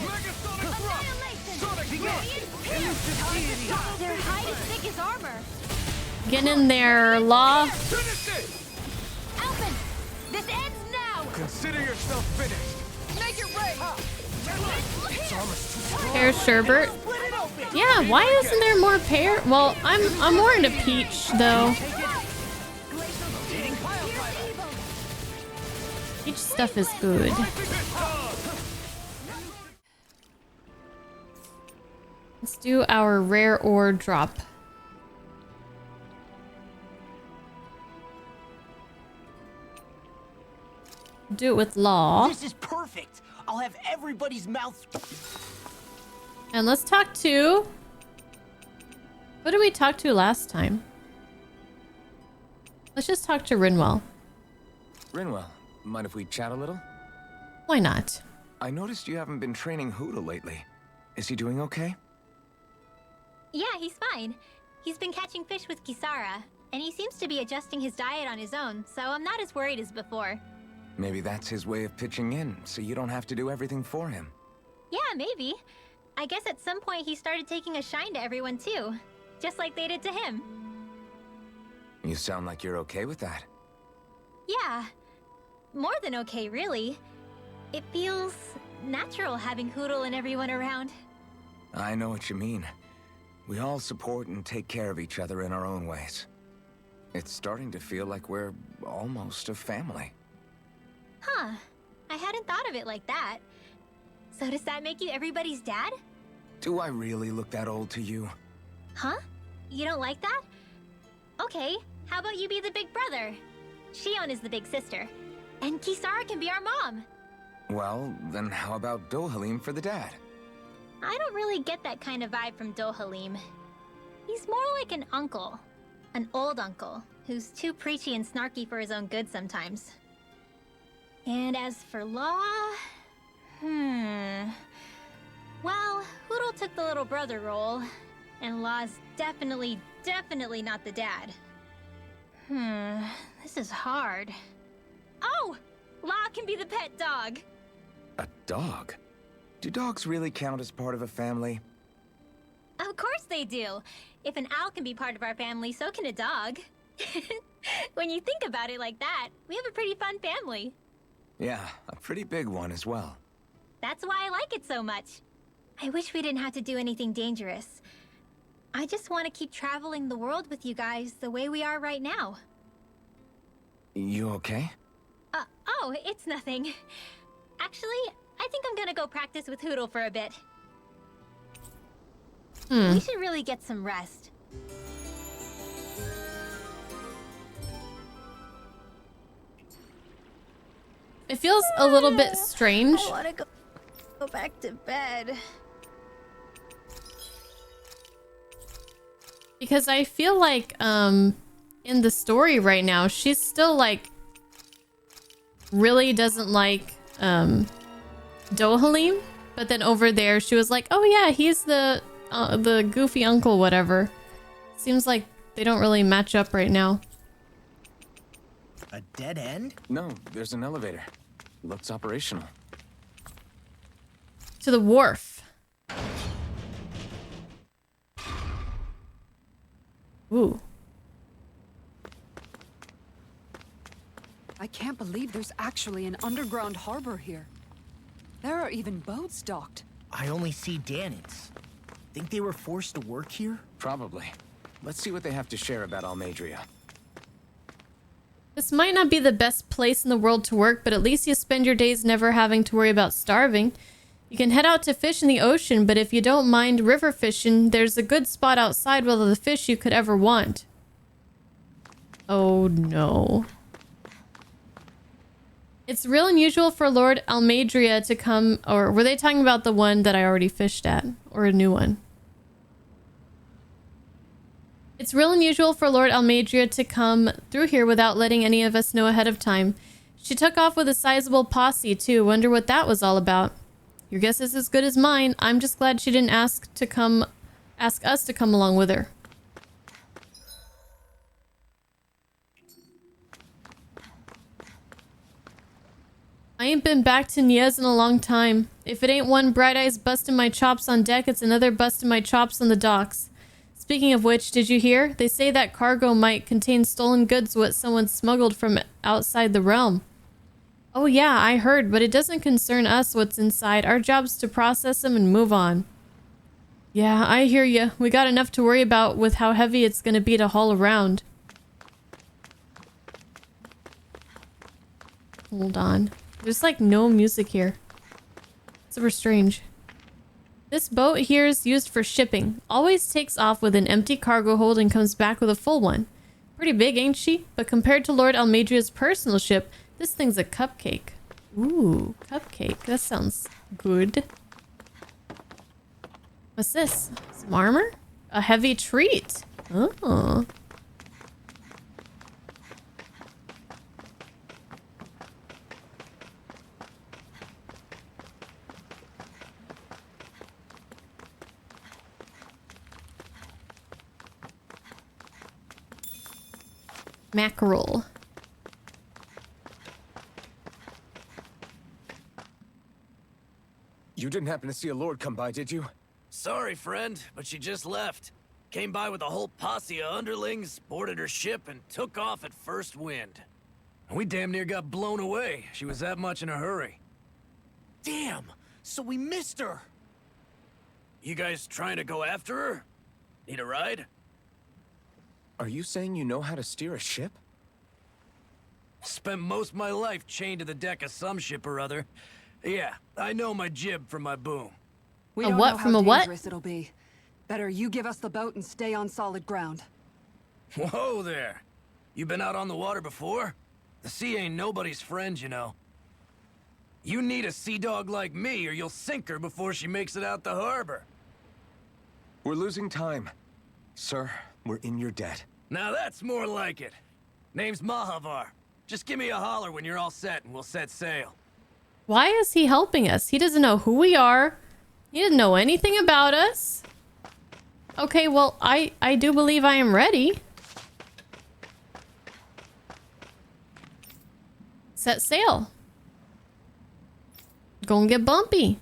Annihilation. Radiant pierce. Their hide is thick as armor. Get in there, Law. Alphen, this ends now. Consider yourself finished! Make it rain. Pear sherbet. Yeah, why isn't there more pear? Well, I'm more into peach though. Peach stuff is good. Let's do our rare ore drop. Do it with law. This is perfect. I'll have everybody's mouths. And let's talk to... Who did we talk to last time? Let's just talk to Rinwell. Rinwell, mind if we chat a little? Why not? I noticed you haven't been training Hoodle lately. Is he doing okay? Yeah, he's fine. He's been catching fish with Kisara, and he seems to be adjusting his diet on his own, so I'm not as worried as before. Maybe that's his way of pitching in, so you don't have to do everything for him. Yeah, maybe. I guess at some point he started taking a shine to everyone too, just like they did to him. You sound like you're okay with that. Yeah. More than okay, really. It feels natural having Hoodle and everyone around. I know what you mean. We all support and take care of each other in our own ways. It's starting to feel like we're almost a family. Huh. I hadn't thought of it like that. So does that make you everybody's dad? Do I really look that old to you? Huh? You don't like that? Okay, how about you be the big brother? Shion is the big sister. And Kisara can be our mom. Well, then how about Dohalim for the dad? I don't really get that kind of vibe from Dohalim. He's more like an uncle. An old uncle, who's too preachy and snarky for his own good sometimes. And as for Law... Well, Hoodle took the little brother role, and Law's definitely not the dad. This is hard. Oh! Law can be the pet dog! A dog? Do dogs really count as part of a family? Of course they do! If an owl can be part of our family, so can a dog. When you think about it like that, we have a pretty fun family. Yeah, a pretty big one as well. That's why I like it so much. I wish we didn't have to do anything dangerous. I just want to keep traveling the world with you guys the way we are right now. You okay? Oh, it's nothing. Actually, I think I'm gonna go practice with Hoodle for a bit. We should really get some rest. It feels a little bit strange. I want to go back to bed. Because I feel like, in the story right now, she's still, like, really doesn't like, Dohalim. But then over there, she was like, oh yeah, he's the goofy uncle, whatever. Seems like they don't really match up right now. A dead end? No, there's an elevator. Looks operational. To the wharf. Ooh. I can't believe there's actually an underground harbor here. There are even boats docked. I only see Danans. Think they were forced to work here? Probably. Let's see what they have to share about Almeidrea. This might not be the best place in the world to work, but at least you spend your days never having to worry about starving. You can head out to fish in the ocean, but if you don't mind river fishing, there's a good spot outside with all the fish you could ever want. Oh no. It's real unusual for Lord Almeidrea to come, or were they talking about the one that I already fished at, or a new one? It's real unusual for Lord Almeidrea to come through here without letting any of us know ahead of time. She took off with a sizable posse too. Wonder what that was all about. Your guess is as good as mine. I'm just glad she didn't ask us to come along with her. I ain't been back to Niez in a long time. If it ain't one Bright Eyes busting my chops on deck, it's another busting my chops on the docks. Speaking of which, did you hear? They say that cargo might contain stolen goods what someone smuggled from outside the realm. Oh yeah, I heard, but it doesn't concern us what's inside. Our job's to process them and move on. Yeah, I hear you. We got enough to worry about with how heavy it's gonna be to haul around. Hold on. There's like no music here. Super strange. This boat here is used for shipping. Always takes off with an empty cargo hold and comes back with a full one. Pretty big, ain't she? But compared to Lord Almeidrea's personal ship, this thing's a cupcake. Ooh, cupcake. That sounds good. What's this? Some armor? A heavy treat. Oh. Mackerel. You didn't happen to see a lord come by, did you? Sorry, friend, but she just left. Came by with a whole posse of underlings, boarded her ship, and took off at first wind. We damn near got blown away. She was that much in a hurry. Damn! So we missed her! You guys trying to go after her? Need a ride? Are you saying you know how to steer a ship? Spent most of my life chained to the deck of some ship or other. Yeah, I know my jib from my boom. We A don't what know from how a what? dangerous it'll be. Better you give us the boat and stay on solid ground. Whoa there! You been out on the water before? The sea ain't nobody's friend, you know. You need a sea dog like me, or you'll sink her before she makes it out the harbor. We're losing time. Sir, we're in your debt. Now that's more like it. Name's Mahavar. Just give me a holler when you're all set and we'll set sail. Why is he helping us? He doesn't know who we are. He doesn't know anything about us. Okay, well, I do believe I am ready. Set sail. Gonna get bumpy.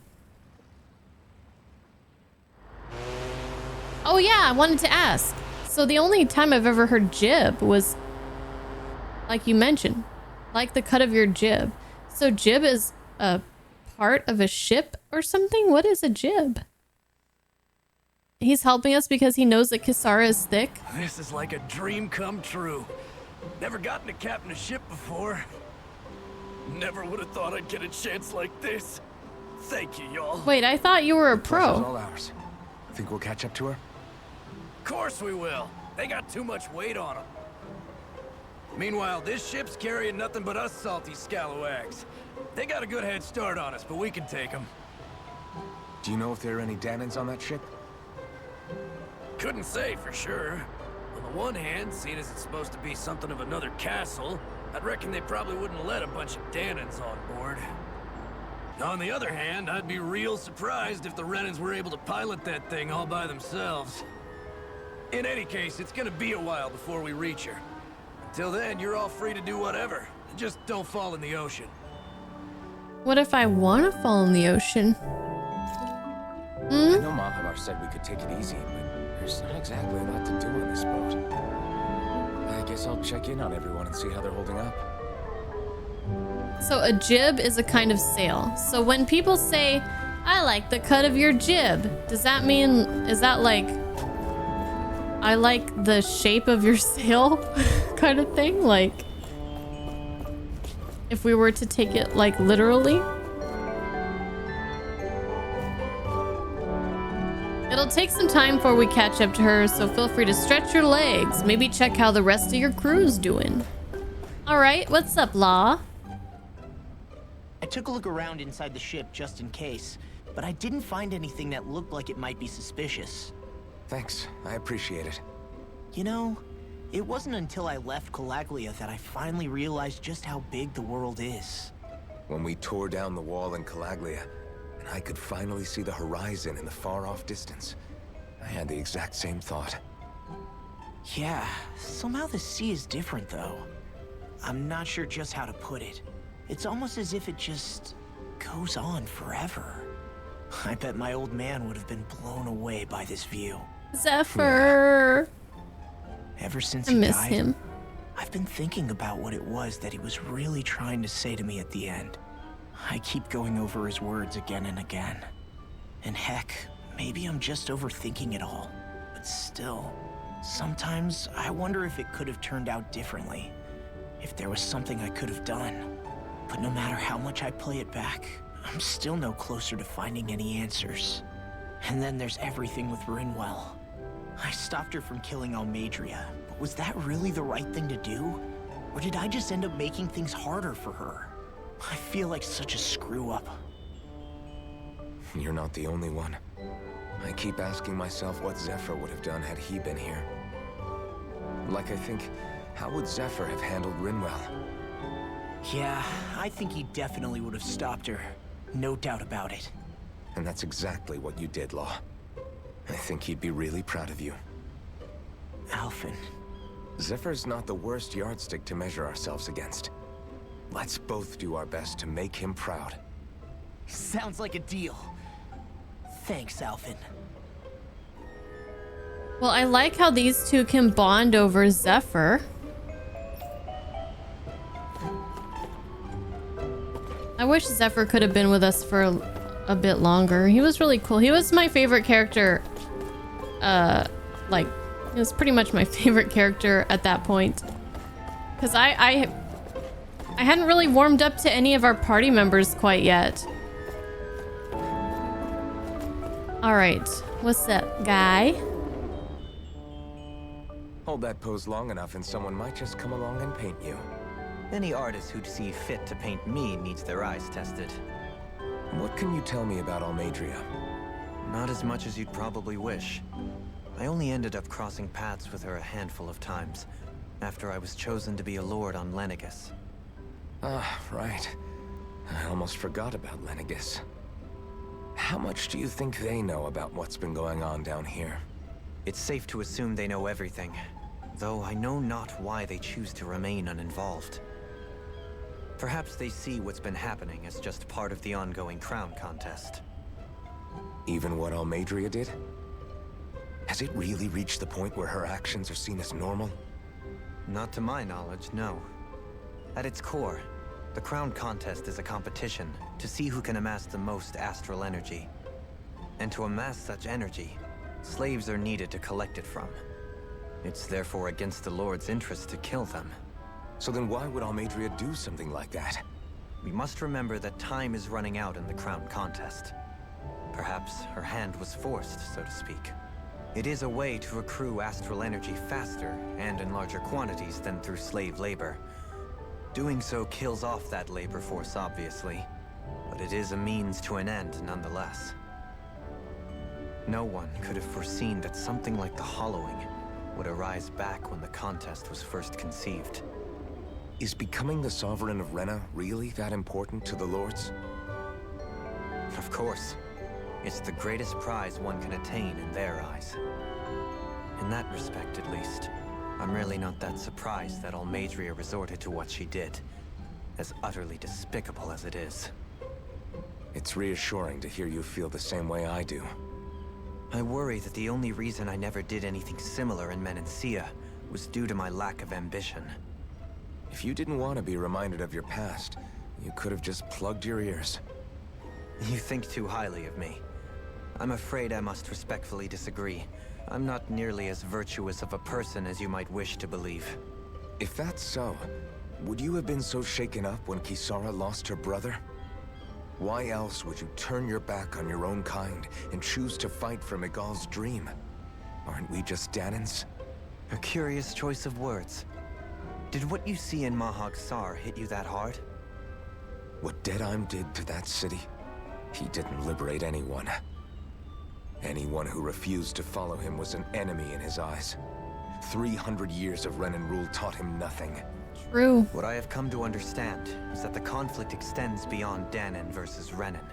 Oh yeah, I wanted to ask. So the only time I've ever heard jib was, like you mentioned, like the cut of your jib. So jib is a part of a ship or something? What is a jib? He's helping us because he knows that Kisara is thick. This is like a dream come true. Never gotten to captain a ship before. Never would have thought I'd get a chance like this. Thank you, y'all. Wait, I thought you were a Pleasure's pro. all ours. Think we'll catch up to her? Of course we will. They got too much weight on them. Meanwhile, this ship's carrying nothing but us salty scalawags. They got a good head start on us, but we can take them. Do you know if there are any Danans on that ship? Couldn't say for sure. On the one hand, seeing as it's supposed to be something of another castle, I'd reckon they probably wouldn't let a bunch of Danans on board. On the other hand, I'd be real surprised if the Renans were able to pilot that thing all by themselves. In any case, it's gonna be a while before we reach her. Until then, you're all free to do whatever. Just don't fall in the ocean. What if I want to fall in the ocean? I know Mahavar said we could take it easy, but there's not exactly a lot to do in this boat. I guess I'll check in on everyone and see how they're holding up. So a jib is a kind of sail. So when people say, I like the cut of your jib, does that mean, is that like, I like the shape of your sail kind of thing? Like, if we were to take it like literally? It'll take some time before we catch up to her, so feel free to stretch your legs. Maybe check how the rest of your crew's doing. Alright, what's up, Law? I took a look around inside the ship just in case, but I didn't find anything that looked like it might be suspicious. Thanks, I appreciate it. You know, it wasn't until I left Calaglia that I finally realized just how big the world is. When we tore down the wall in Calaglia, and I could finally see the horizon in the far-off distance, I had the exact same thought. Yeah, somehow the sea is different though. I'm not sure just how to put it. It's almost as if it just goes on forever. I bet my old man would have been blown away by this view. Zephyr. Ever since I he miss died, him. I've been thinking about what it was that he was really trying to say to me at the end. I keep going over his words again and again. And heck, maybe I'm just overthinking it all. But still, sometimes I wonder if it could have turned out differently. If there was something I could have done. But no matter how much I play it back, I'm still no closer to finding any answers. And then there's everything with Rinwell. I stopped her from killing Almeidrea, but was that really the right thing to do? Or did I just end up making things harder for her? I feel like such a screw-up. You're not the only one. I keep asking myself what Zephyr would have done had he been here. Like I think, how would Zephyr have handled Rinwell? Yeah, I think he definitely would have stopped her. No doubt about it. And that's exactly what you did, Law. I think he'd be really proud of you. Alphen. Zephyr's not the worst yardstick to measure ourselves against. Let's both do our best to make him proud. Sounds like a deal. Thanks, Alphen. Well, I like how these two can bond over Zephyr. I wish Zephyr could have been with us for a bit longer. He was really cool. He was my favorite character. Like, he was pretty much my favorite character at that point. Because I hadn't really warmed up to any of our party members quite yet. Alright, what's up, guy? Hold that pose long enough and someone might just come along and paint you. Any artist who'd see fit to paint me needs their eyes tested. What can you tell me about Almeidrea? Not as much as you'd probably wish. I only ended up crossing paths with her a handful of times, after I was chosen to be a lord on Lenegus. Ah, right. I almost forgot about Lenegus. How much do you think they know about what's been going on down here? It's safe to assume they know everything, though I know not why they choose to remain uninvolved. Perhaps they see what's been happening as just part of the ongoing crown contest. Even what Almeidrea did? Has it really reached the point where her actions are seen as normal? Not to my knowledge, no. At its core, the crown contest is a competition to see who can amass the most astral energy. And to amass such energy, slaves are needed to collect it from. It's therefore against the Lord's interest to kill them. So then why would Almeidrea do something like that? We must remember that time is running out in the crown contest. Perhaps her hand was forced, so to speak. It is a way to accrue astral energy faster and in larger quantities than through slave labor. Doing so kills off that labor force, obviously, but it is a means to an end nonetheless. No one could have foreseen that something like the Hollowing would arise back when the contest was first conceived. Is becoming the Sovereign of Rena really that important to the Lords? Of course. It's the greatest prize one can attain in their eyes. In that respect, at least, I'm really not that surprised that Almeidrea resorted to what she did, as utterly despicable as it is. It's reassuring to hear you feel the same way I do. I worry that the only reason I never did anything similar in Menancia was due to my lack of ambition. If you didn't want to be reminded of your past, you could have just plugged your ears. You think too highly of me. I'm afraid I must respectfully disagree. I'm not nearly as virtuous of a person as you might wish to believe. If that's so, would you have been so shaken up when Kisara lost her brother? Why else would you turn your back on your own kind and choose to fight for Miguel's dream? Aren't we just Danans? A curious choice of words. Did what you see in Mahag Sar hit you that hard? What Deadheim did to that city, he didn't liberate anyone. Anyone who refused to follow him was an enemy in his eyes. 300 years of Renan rule taught him nothing. True. What I have come to understand is that the conflict extends beyond Danan versus Renan.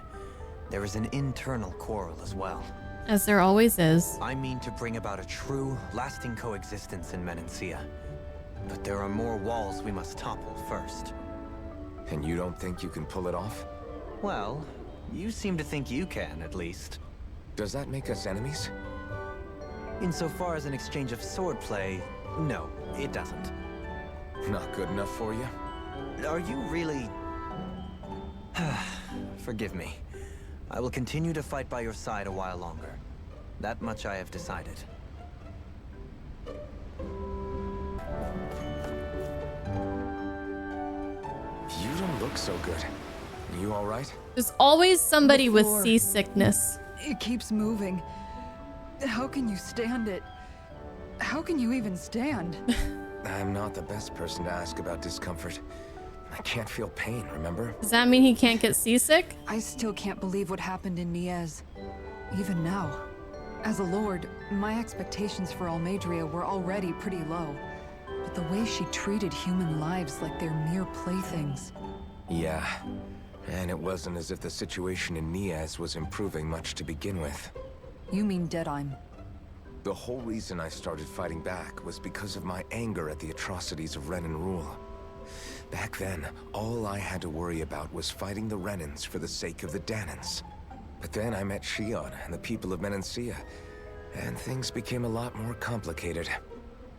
There is an internal quarrel as well. As there always is. I mean to bring about a true, lasting coexistence in Menancia. But there are more walls we must topple first. And you don't think you can pull it off? Well, you seem to think you can, at least. Does that make us enemies? Insofar as an exchange of swordplay, no, it doesn't. Not good enough for you? Are you really... Forgive me. I will continue to fight by your side a while longer. That much I have decided. You don't look so good. You all right? There's always somebody with floor. seasickness. It keeps moving. How can you stand it? How can you even stand? I'm not the best person to ask about discomfort. I can't feel pain, remember? Does that mean he can't get seasick? I still can't believe what happened in Niez. Even now. As a lord, my expectations for Almeidrea were already pretty low. But the way she treated human lives like they're mere playthings. Yeah. And it wasn't as if the situation in Niez was improving much to begin with. You mean Deadheim? The whole reason I started fighting back was because of my anger at the atrocities of Renan rule. Back then, all I had to worry about was fighting the Renans for the sake of the Danans. But then I met Shion and the people of Menancia, and things became a lot more complicated.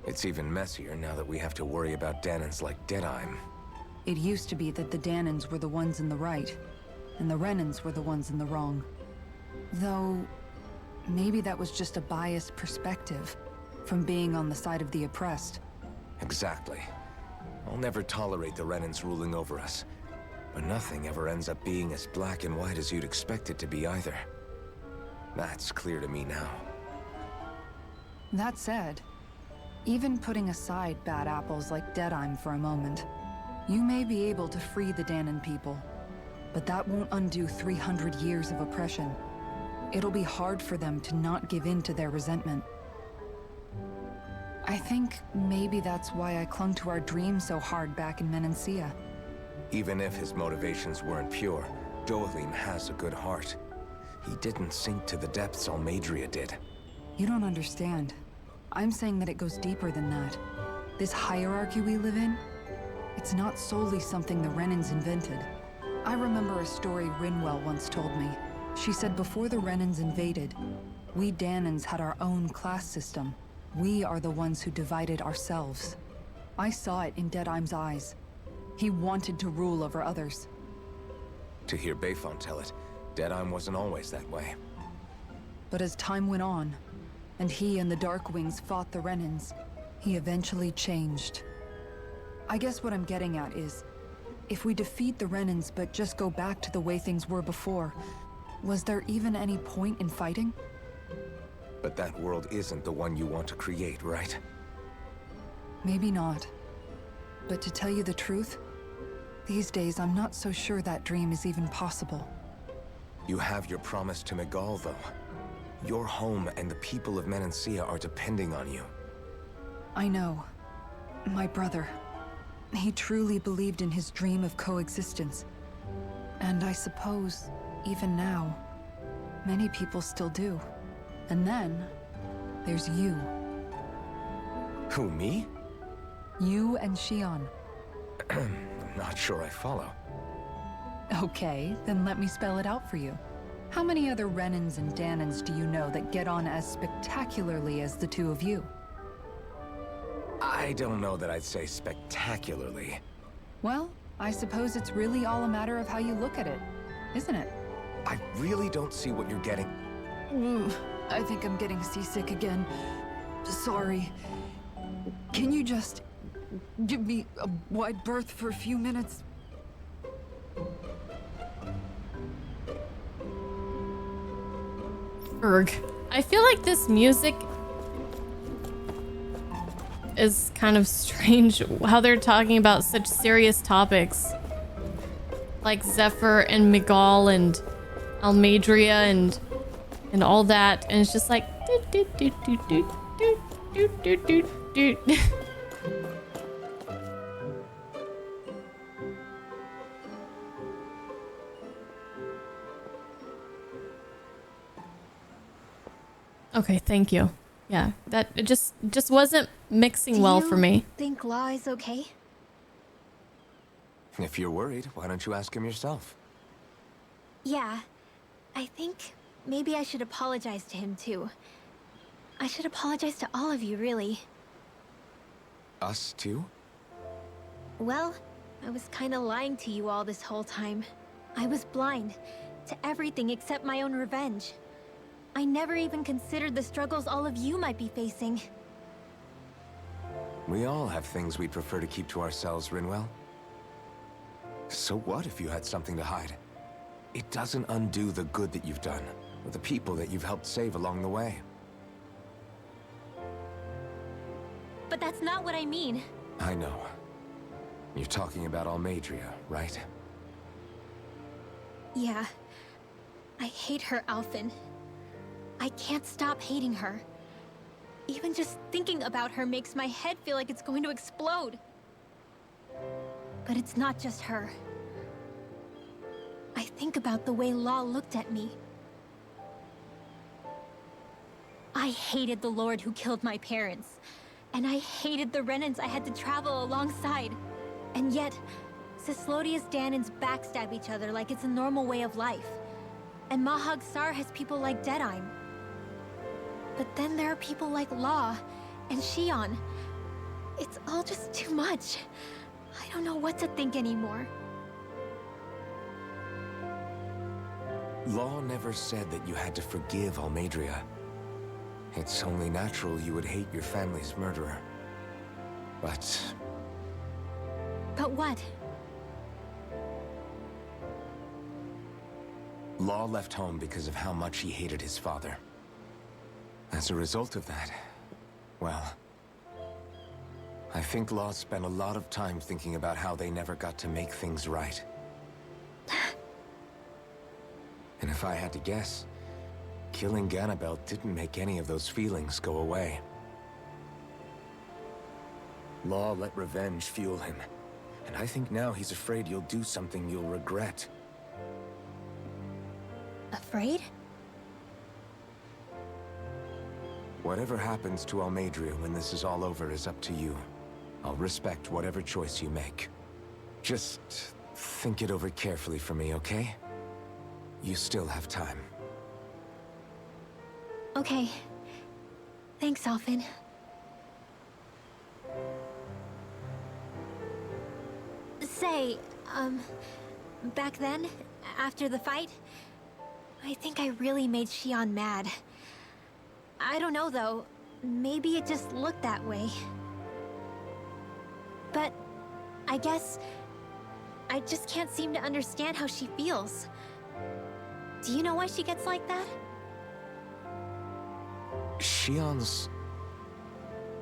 It's even messier now that we have to worry about Danans like Deadheim. It used to be that the Danans were the ones in the right, and the Renans were the ones in the wrong. Though, maybe that was just a biased perspective from being on the side of the oppressed. Exactly. I'll never tolerate the Renans ruling over us. But nothing ever ends up being as black and white as you'd expect it to be either. That's clear to me now. That said, even putting aside bad apples like Deadheim for a moment, you may be able to free the Danan people. But that won't undo 300 years of oppression. It'll be hard for them to not give in to their resentment. I think maybe that's why I clung to our dream so hard back in Menancia. Even if his motivations weren't pure, Dohalim has a good heart. He didn't sink to the depths Almeidrea did. You don't understand. I'm saying that it goes deeper than that. This hierarchy we live in, it's not solely something the Renans invented. I remember a story Rinwell once told me. She said before the Renans invaded, we Danans had our own class system. We are the ones who divided ourselves. I saw it in Deadheim's eyes. He wanted to rule over others. To hear Bayfon tell it, Deadheim wasn't always that way. But as time went on, and he and the Darkwings fought the Renans, he eventually changed. I guess what I'm getting at is, if we defeat the Renans but just go back to the way things were before, was there even any point in fighting? But that world isn't the one you want to create, right? Maybe not. But to tell you the truth, these days I'm not so sure that dream is even possible. You have your promise to Megal, though. Your home and the people of Menancia are depending on you. I know. My brother. He truly believed in his dream of coexistence. And I suppose, even now, many people still do. And then, there's you. Who, me? You and Shion. I'm not sure I follow. Okay, then let me spell it out for you. How many other Renans and Danans do you know that get on as spectacularly as the two of you? I don't know that I'd say spectacularly. Well, I suppose it's really all a matter of how you look at it, isn't it? I really don't see what you're getting. I think I'm getting seasick again. Sorry. Can you just give me a wide berth for a few minutes? Erg. I feel like this music is kind of strange, how they're talking about such serious topics. Like Zephyr and Megal and Almeidrea and all that. And it's just like... Okay, thank you. Yeah, that it just wasn't mixing well for me. Think Law is okay? If you're worried, why don't you ask him yourself? Yeah. I think maybe I should apologize to him too. I should apologize to all of you, really. Us too? Well, I was kinda lying to you all this whole time. I was blind to everything except my own revenge. I never even considered the struggles all of you might be facing. We all have things we'd prefer to keep to ourselves, Rinwell. So what if you had something to hide? It doesn't undo the good that you've done, or the people that you've helped save along the way. But that's not what I mean. I know. You're talking about Almeidrea, right? Yeah. I hate her, Alphen. I can't stop hating her. Even just thinking about her makes my head feel like it's going to explode. But it's not just her. I think about the way Law looked at me. I hated the Lord who killed my parents. And I hated the Renans I had to travel alongside. And yet, Ceslodia's Danans backstab each other like it's a normal way of life. And Mahag Sar has people like Deadheim. But then there are people like Law and Shion. It's all just too much. I don't know what to think anymore. Law never said that you had to forgive Almeidrea. It's only natural you would hate your family's murderer. But what? Law left home because of how much he hated his father. As a result of that, well, I think Law spent a lot of time thinking about how they never got to make things right. And if I had to guess, killing Ganabel didn't make any of those feelings go away. Law let revenge fuel him, and I think now he's afraid you'll do something you'll regret. Afraid? Whatever happens to Almeidrea when this is all over is up to you. I'll respect whatever choice you make. Just think it over carefully for me, okay? You still have time. Okay. Thanks, Alphen. Say, back then, after the fight, I think I really made Shion mad. I don't know, though. Maybe it just looked that way. But I guess I just can't seem to understand how she feels. Do you know why she gets like that? Shion's...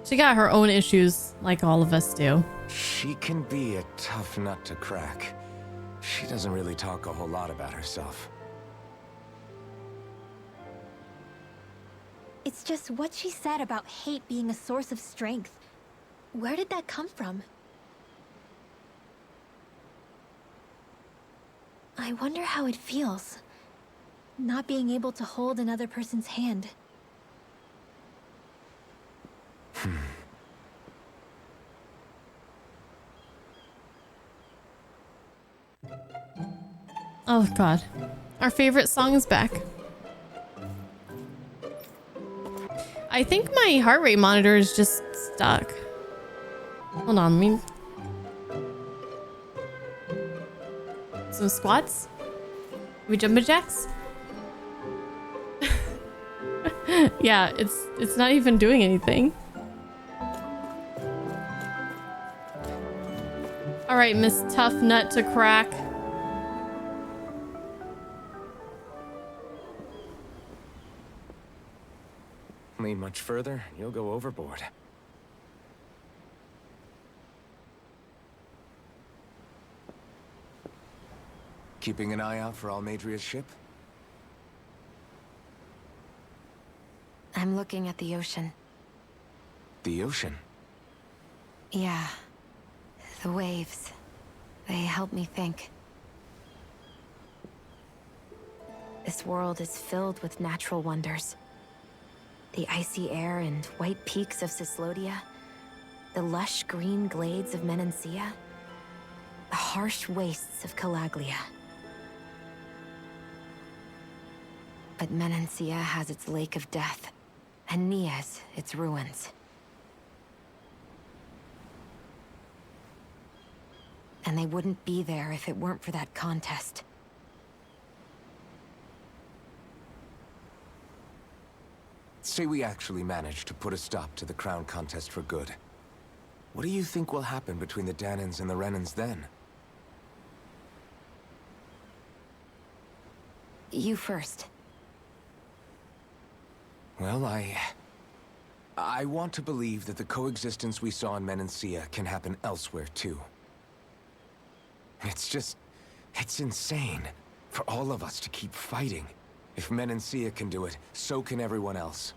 She got her own issues, like all of us do. She can be a tough nut to crack. She doesn't really talk a whole lot about herself. It's just what she said about hate being a source of strength. Where did that come from? I wonder how it feels, not being able to hold another person's hand. Oh god. Our favorite song is back. I think my heart rate monitor is just stuck. Hold on, some squats? We jumping jacks? Yeah, it's not even doing anything. All right, Miss Tough Nut to crack. Lean much further, you'll go overboard. Keeping an eye out for Almeidrea's ship? I'm looking at the ocean. The ocean? Yeah. The waves. They help me think. This world is filled with natural wonders. The icy air and white peaks of Ceslodia, the lush green glades of Menancia, the harsh wastes of Calaglia. But Menancia has its Lake of Death, and Nias its ruins. And they wouldn't be there if it weren't for that contest. Say we actually managed to put a stop to the crown contest for good. What do you think will happen between the Danans and the Renans then? You first. Well, I want to believe that the coexistence we saw in Menancia can happen elsewhere, too. It's insane for all of us to keep fighting. If Menancia can do it, so can everyone else.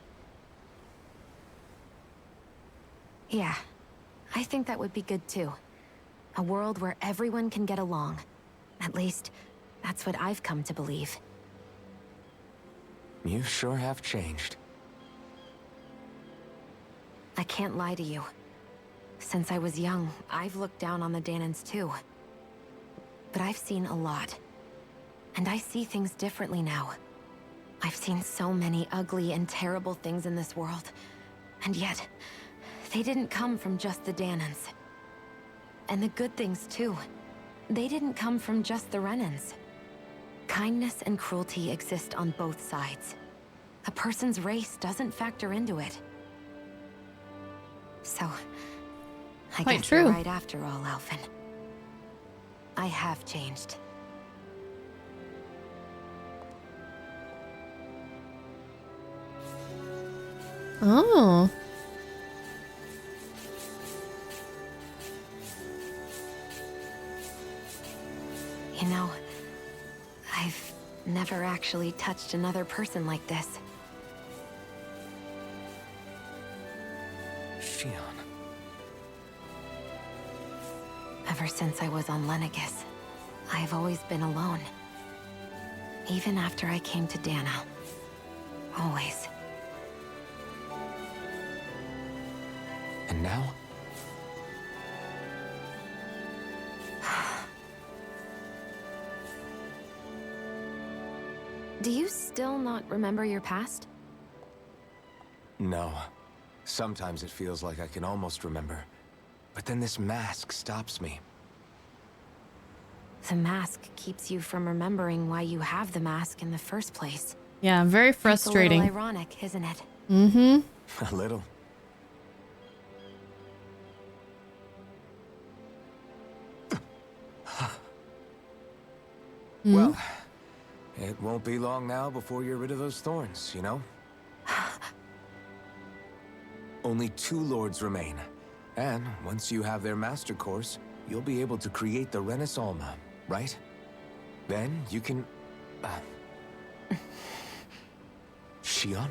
Yeah, I think that would be good too. A world where everyone can get along. At least, that's what I've come to believe. You sure have changed. I can't lie to you. Since I was young, I've looked down on the Danans too. But I've seen a lot. And I see things differently now. I've seen so many ugly and terrible things in this world. And yet, they didn't come from just the Danans. And the good things too. They didn't come from just the Renans. Kindness and cruelty exist on both sides. A person's race doesn't factor into it. So, I Quite guess true. you're right after all, Alphen. I have changed. Oh. You know, I've never actually touched another person like this. Shion. Ever since I was on Lenegis, I've always been alone. Even after I came to Dana. Always. And now? Do you still not remember your past? No. Sometimes it feels like I can almost remember. But then this mask stops me. The mask keeps you from remembering why you have the mask in the first place. Yeah, very frustrating. It's a little ironic, isn't it? Mm-hmm. A little. Well, it won't be long now before you're rid of those thorns, you know? Only 2 lords remain. And once you have their master course, you'll be able to create the Renis Alma, right? Then you can... Shion?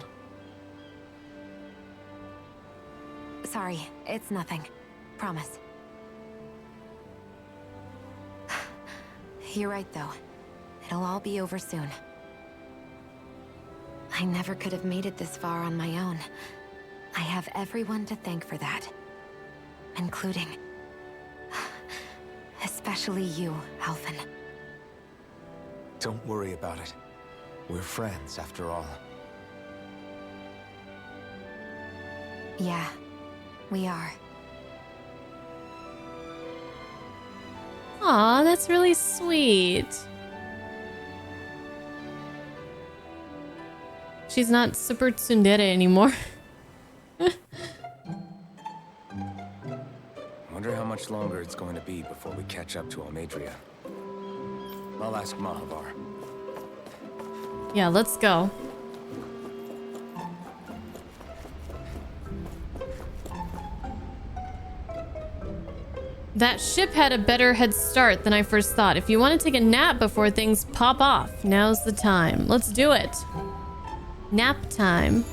Sorry, it's nothing. Promise. You're right, though. It'll all be over soon. I never could have made it this far on my own. I have everyone to thank for that. Including... especially you, Alphen. Don't worry about it. We're friends, after all. Yeah, we are. Aw, that's really sweet. She's not super tsundere anymore. Wonder how much longer it's going to be before we catch up to Almeidrea. I'll ask Mahavar. Yeah, let's go. That ship had a better head start than I first thought. If you want to take a nap before things pop off, now's the time. Let's do it. Nap time.